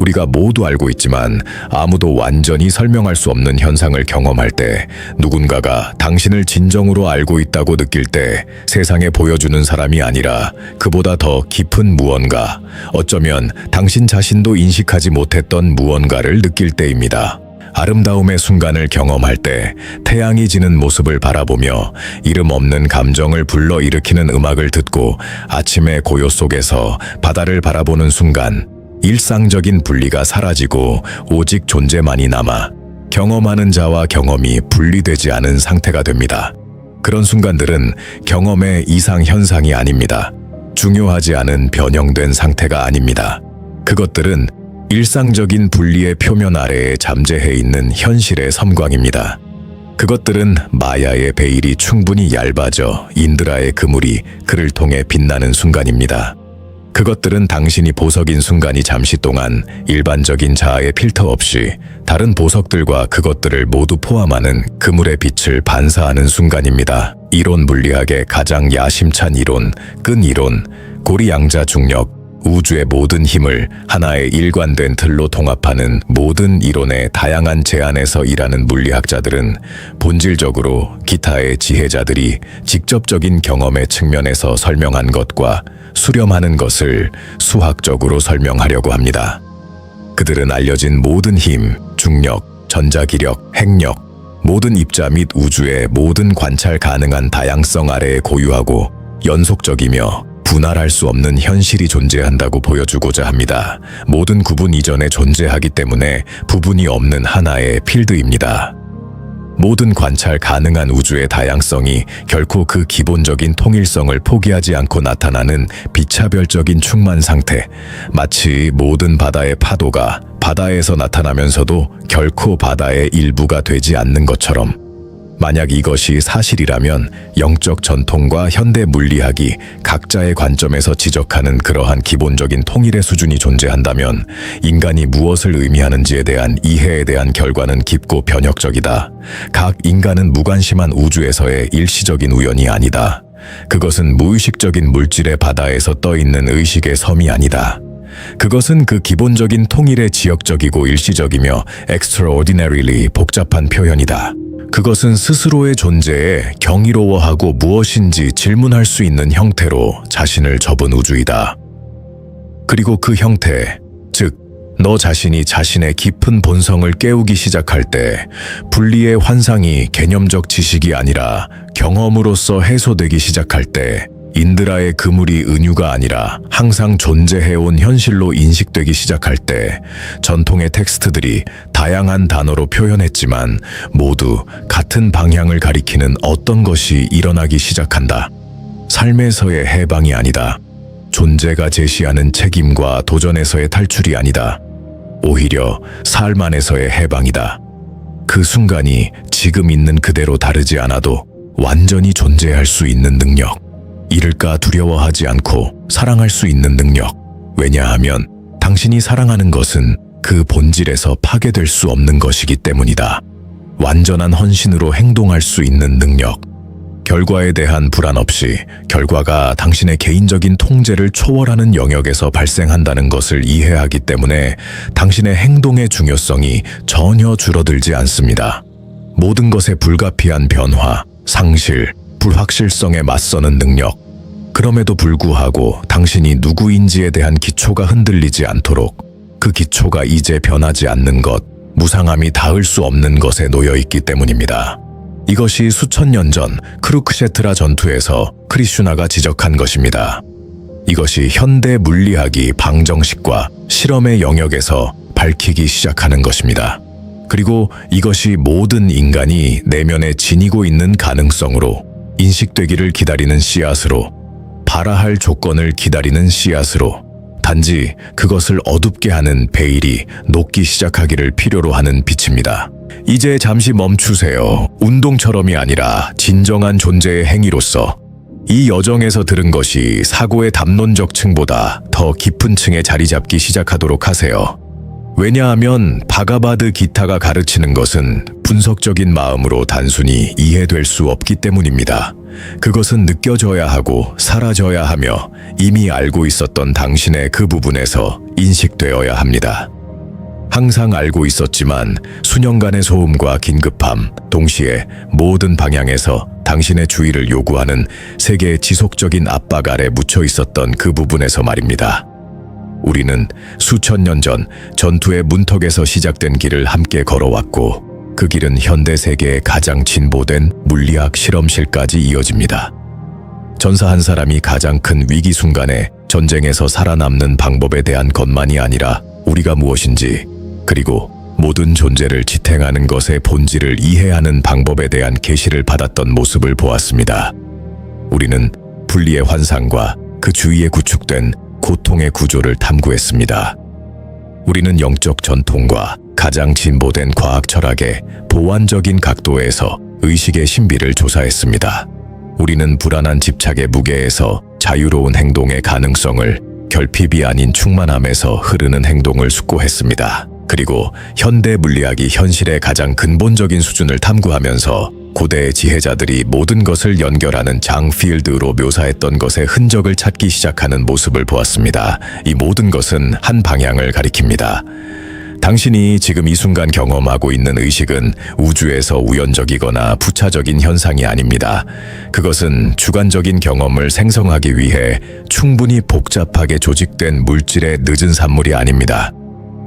우리가 모두 알고 있지만 아무도 완전히 설명할 수 없는 현상을 경험할 때, 누군가가 당신을 진정으로 알고 있다고 느낄 때 세상에 보여주는 사람이 아니라 그보다 더 깊은 무언가, 어쩌면 당신 자신도 인식하지 못했던 무언가를 느낄 때입니다. 아름다움의 순간을 경험할 때, 태양이 지는 모습을 바라보며 이름 없는 감정을 불러일으키는 음악을 듣고 아침의 고요 속에서 바다를 바라보는 순간, 일상적인 분리가 사라지고 오직 존재만이 남아 경험하는 자와 경험이 분리되지 않은 상태가 됩니다. 그런 순간들은 경험의 이상 현상이 아닙니다. 중요하지 않은 변형된 상태가 아닙니다. 그것들은 일상적인 분리의 표면 아래에 잠재해 있는 현실의 섬광입니다. 그것들은 마야의 베일이 충분히 얇아져 인드라의 그물이 그를 통해 빛나는 순간입니다. 그것들은 당신이 보석인 순간이 잠시 동안 일반적인 자아의 필터 없이 다른 보석들과 그것들을 모두 포함하는 그물의 빛을 반사하는 순간입니다. 이론 물리학의 가장 야심찬 이론, 끈 이론, 고리양자 중력, 우주의 모든 힘을 하나의 일관된 틀로 통합하는 모든 이론의 다양한 제안에서 일하는 물리학자들은 본질적으로 기타의 지혜자들이 직접적인 경험의 측면에서 설명한 것과 수렴하는 것을 수학적으로 설명하려고 합니다. 그들은 알려진 모든 힘, 중력, 전자기력, 핵력, 모든 입자 및 우주의 모든 관찰 가능한 다양성 아래에 고유하고 연속적이며 분할할 수 없는 현실이 존재한다고 보여주고자 합니다. 모든 구분 이전에 존재하기 때문에 부분이 없는 하나의 필드입니다. 모든 관찰 가능한 우주의 다양성이 결코 그 기본적인 통일성을 포기하지 않고 나타나는 비차별적인 충만 상태, 마치 모든 바다의 파도가 바다에서 나타나면서도 결코 바다의 일부가 되지 않는 것처럼, 만약 이것이 사실이라면 영적 전통과 현대 물리학이 각자의 관점에서 지적하는 그러한 기본적인 통일의 수준이 존재한다면 인간이 무엇을 의미하는지에 대한 이해에 대한 결과는 깊고 변혁적이다. 각 인간은 무관심한 우주에서의 일시적인 우연이 아니다. 그것은 무의식적인 물질의 바다에서 떠있는 의식의 섬이 아니다. 그것은 그 기본적인 통일의 지역적이고 일시적이며 extraordinarily 복잡한 표현이다. 그것은 스스로의 존재에 경이로워하고 무엇인지 질문할 수 있는 형태로 자신을 접은 우주이다. 그리고 그 형태, 즉 너 자신이 자신의 깊은 본성을 깨우기 시작할 때 분리의 환상이 개념적 지식이 아니라 경험으로서 해소되기 시작할 때 인드라의 그물이 은유가 아니라 항상 존재해온 현실로 인식되기 시작할 때 전통의 텍스트들이 다양한 단어로 표현했지만 모두 같은 방향을 가리키는 어떤 것이 일어나기 시작한다. 삶에서의 해방이 아니다. 존재가 제시하는 책임과 도전에서의 탈출이 아니다. 오히려 삶 안에서의 해방이다. 그 순간이 지금 있는 그대로 다르지 않아도 완전히 존재할 수 있는 능력. 잃을까 두려워하지 않고 사랑할 수 있는 능력. 왜냐하면 당신이 사랑하는 것은 그 본질에서 파괴될 수 없는 것이기 때문이다. 완전한 헌신으로 행동할 수 있는 능력. 결과에 대한 불안 없이 결과가 당신의 개인적인 통제를 초월하는 영역에서 발생한다는 것을 이해하기 때문에 당신의 행동의 중요성이 전혀 줄어들지 않습니다. 모든 것의 불가피한 변화, 상실, 불확실성에 맞서는 능력. 그럼에도 불구하고 당신이 누구인지에 대한 기초가 흔들리지 않도록 그 기초가 이제 변하지 않는 것, 무상함이 닿을 수 없는 것에 놓여 있기 때문입니다. 이것이 수천 년 전 크루크셰트라 전투에서 크리슈나가 지적한 것입니다. 이것이 현대 물리학이 방정식과 실험의 영역에서 밝히기 시작하는 것입니다. 그리고 이것이 모든 인간이 내면에 지니고 있는 가능성으로 인식되기를 기다리는 씨앗으로, 발아할 조건을 기다리는 씨앗으로, 단지 그것을 어둡게 하는 베일이 녹기 시작하기를 필요로 하는 빛입니다. 이제 잠시 멈추세요. 운동처럼이 아니라 진정한 존재의 행위로서 이 여정에서 들은 것이 사고의 담론적 층보다 더 깊은 층에 자리 잡기 시작하도록 하세요. 왜냐하면 바가바드 기타가 가르치는 것은 분석적인 마음으로 단순히 이해될 수 없기 때문입니다. 그것은 느껴져야 하고 사라져야 하며 이미 알고 있었던 당신의 그 부분에서 인식되어야 합니다. 항상 알고 있었지만 수년간의 소음과 긴급함, 동시에 모든 방향에서 당신의 주의를 요구하는 세계의 지속적인 압박 아래 묻혀 있었던 그 부분에서 말입니다. 우리는 수천 년 전 전투의 문턱에서 시작된 길을 함께 걸어왔고 그 길은 현대 세계의 가장 진보된 물리학 실험실까지 이어집니다. 전사 한 사람이 가장 큰 위기 순간에 전쟁에서 살아남는 방법에 대한 것만이 아니라 우리가 무엇인지, 그리고 모든 존재를 지탱하는 것의 본질을 이해하는 방법에 대한 계시를 받았던 모습을 보았습니다. 우리는 분리의 환상과 그 주위에 구축된 고통의 구조를 탐구했습니다. 우리는 영적 전통과 가장 진보된 과학 철학의 보완적인 각도에서 의식의 신비를 조사했습니다. 우리는 불안한 집착의 무게에서 자유로운 행동의 가능성을, 결핍이 아닌 충만함에서 흐르는 행동을 숙고했습니다. 그리고 현대 물리학이 현실의 가장 근본적인 수준을 탐구하면서 고대의 지혜자들이 모든 것을 연결하는 장 필드로 묘사했던 것의 흔적을 찾기 시작하는 모습을 보았습니다. 이 모든 것은 한 방향을 가리킵니다. 당신이 지금 이 순간 경험하고 있는 의식은 우주에서 우연적이거나 부차적인 현상이 아닙니다. 그것은 주관적인 경험을 생성하기 위해 충분히 복잡하게 조직된 물질의 늦은 산물이 아닙니다.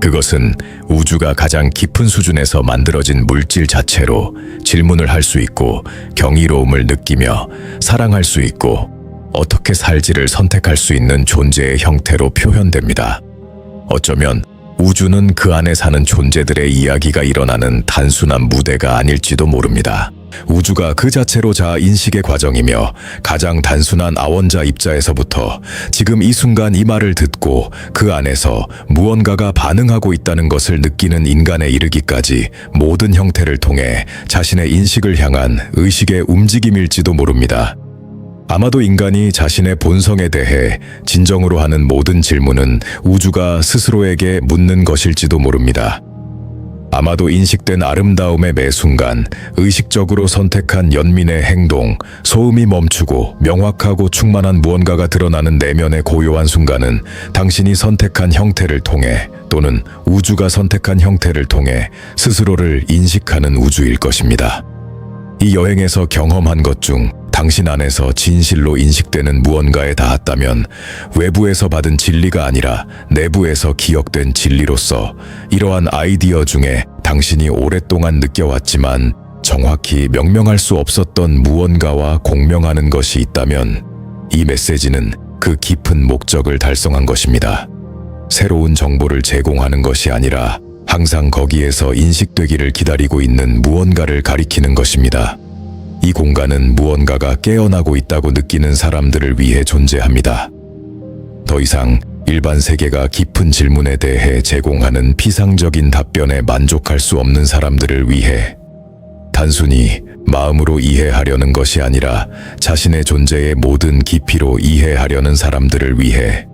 그것은 우주가 가장 깊은 수준에서 만들어진 물질 자체로 질문을 할 수 있고 경이로움을 느끼며 사랑할 수 있고 어떻게 살지를 선택할 수 있는 존재의 형태로 표현됩니다. 어쩌면 우주는 그 안에 사는 존재들의 이야기가 일어나는 단순한 무대가 아닐지도 모릅니다. 우주가 그 자체로 자아 인식의 과정이며 가장 단순한 아원자 입자에서부터 지금 이 순간 이 말을 듣고 그 안에서 무언가가 반응하고 있다는 것을 느끼는 인간에 이르기까지 모든 형태를 통해 자신의 인식을 향한 의식의 움직임일지도 모릅니다. 아마도 인간이 자신의 본성에 대해 진정으로 하는 모든 질문은 우주가 스스로에게 묻는 것일지도 모릅니다. 아마도 인식된 아름다움의 매 순간, 의식적으로 선택한 연민의 행동, 소음이 멈추고 명확하고 충만한 무언가가 드러나는 내면의 고요한 순간은 당신이 선택한 형태를 통해 또는 우주가 선택한 형태를 통해 스스로를 인식하는 우주일 것입니다. 이 여행에서 경험한 것 중 당신 안에서 진실로 인식되는 무언가에 닿았다면 외부에서 받은 진리가 아니라 내부에서 기억된 진리로서 이러한 아이디어 중에 당신이 오랫동안 느껴왔지만 정확히 명명할 수 없었던 무언가와 공명하는 것이 있다면 이 메시지는 그 깊은 목적을 달성한 것입니다. 새로운 정보를 제공하는 것이 아니라 항상 거기에서 인식되기를 기다리고 있는 무언가를 가리키는 것입니다. 이 공간은 무언가가 깨어나고 있다고 느끼는 사람들을 위해 존재합니다. 더 이상 일반 세계가 깊은 질문에 대해 제공하는 피상적인 답변에 만족할 수 없는 사람들을 위해 단순히 마음으로 이해하려는 것이 아니라 자신의 존재의 모든 깊이로 이해하려는 사람들을 위해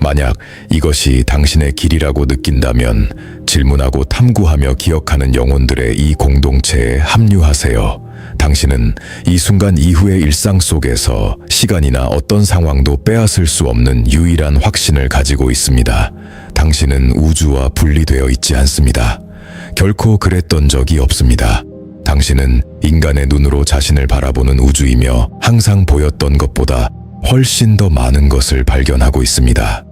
만약 이것이 당신의 길이라고 느낀다면 질문하고 탐구하며 기억하는 영혼들의 이 공동체에 합류하세요. 당신은 이 순간 이후의 일상 속에서 시간이나 어떤 상황도 빼앗을 수 없는 유일한 확신을 가지고 있습니다. 당신은 우주와 분리되어 있지 않습니다. 결코 그랬던 적이 없습니다. 당신은 인간의 눈으로 자신을 바라보는 우주이며 항상 보였던 것보다 훨씬 더 많은 것을 발견하고 있습니다.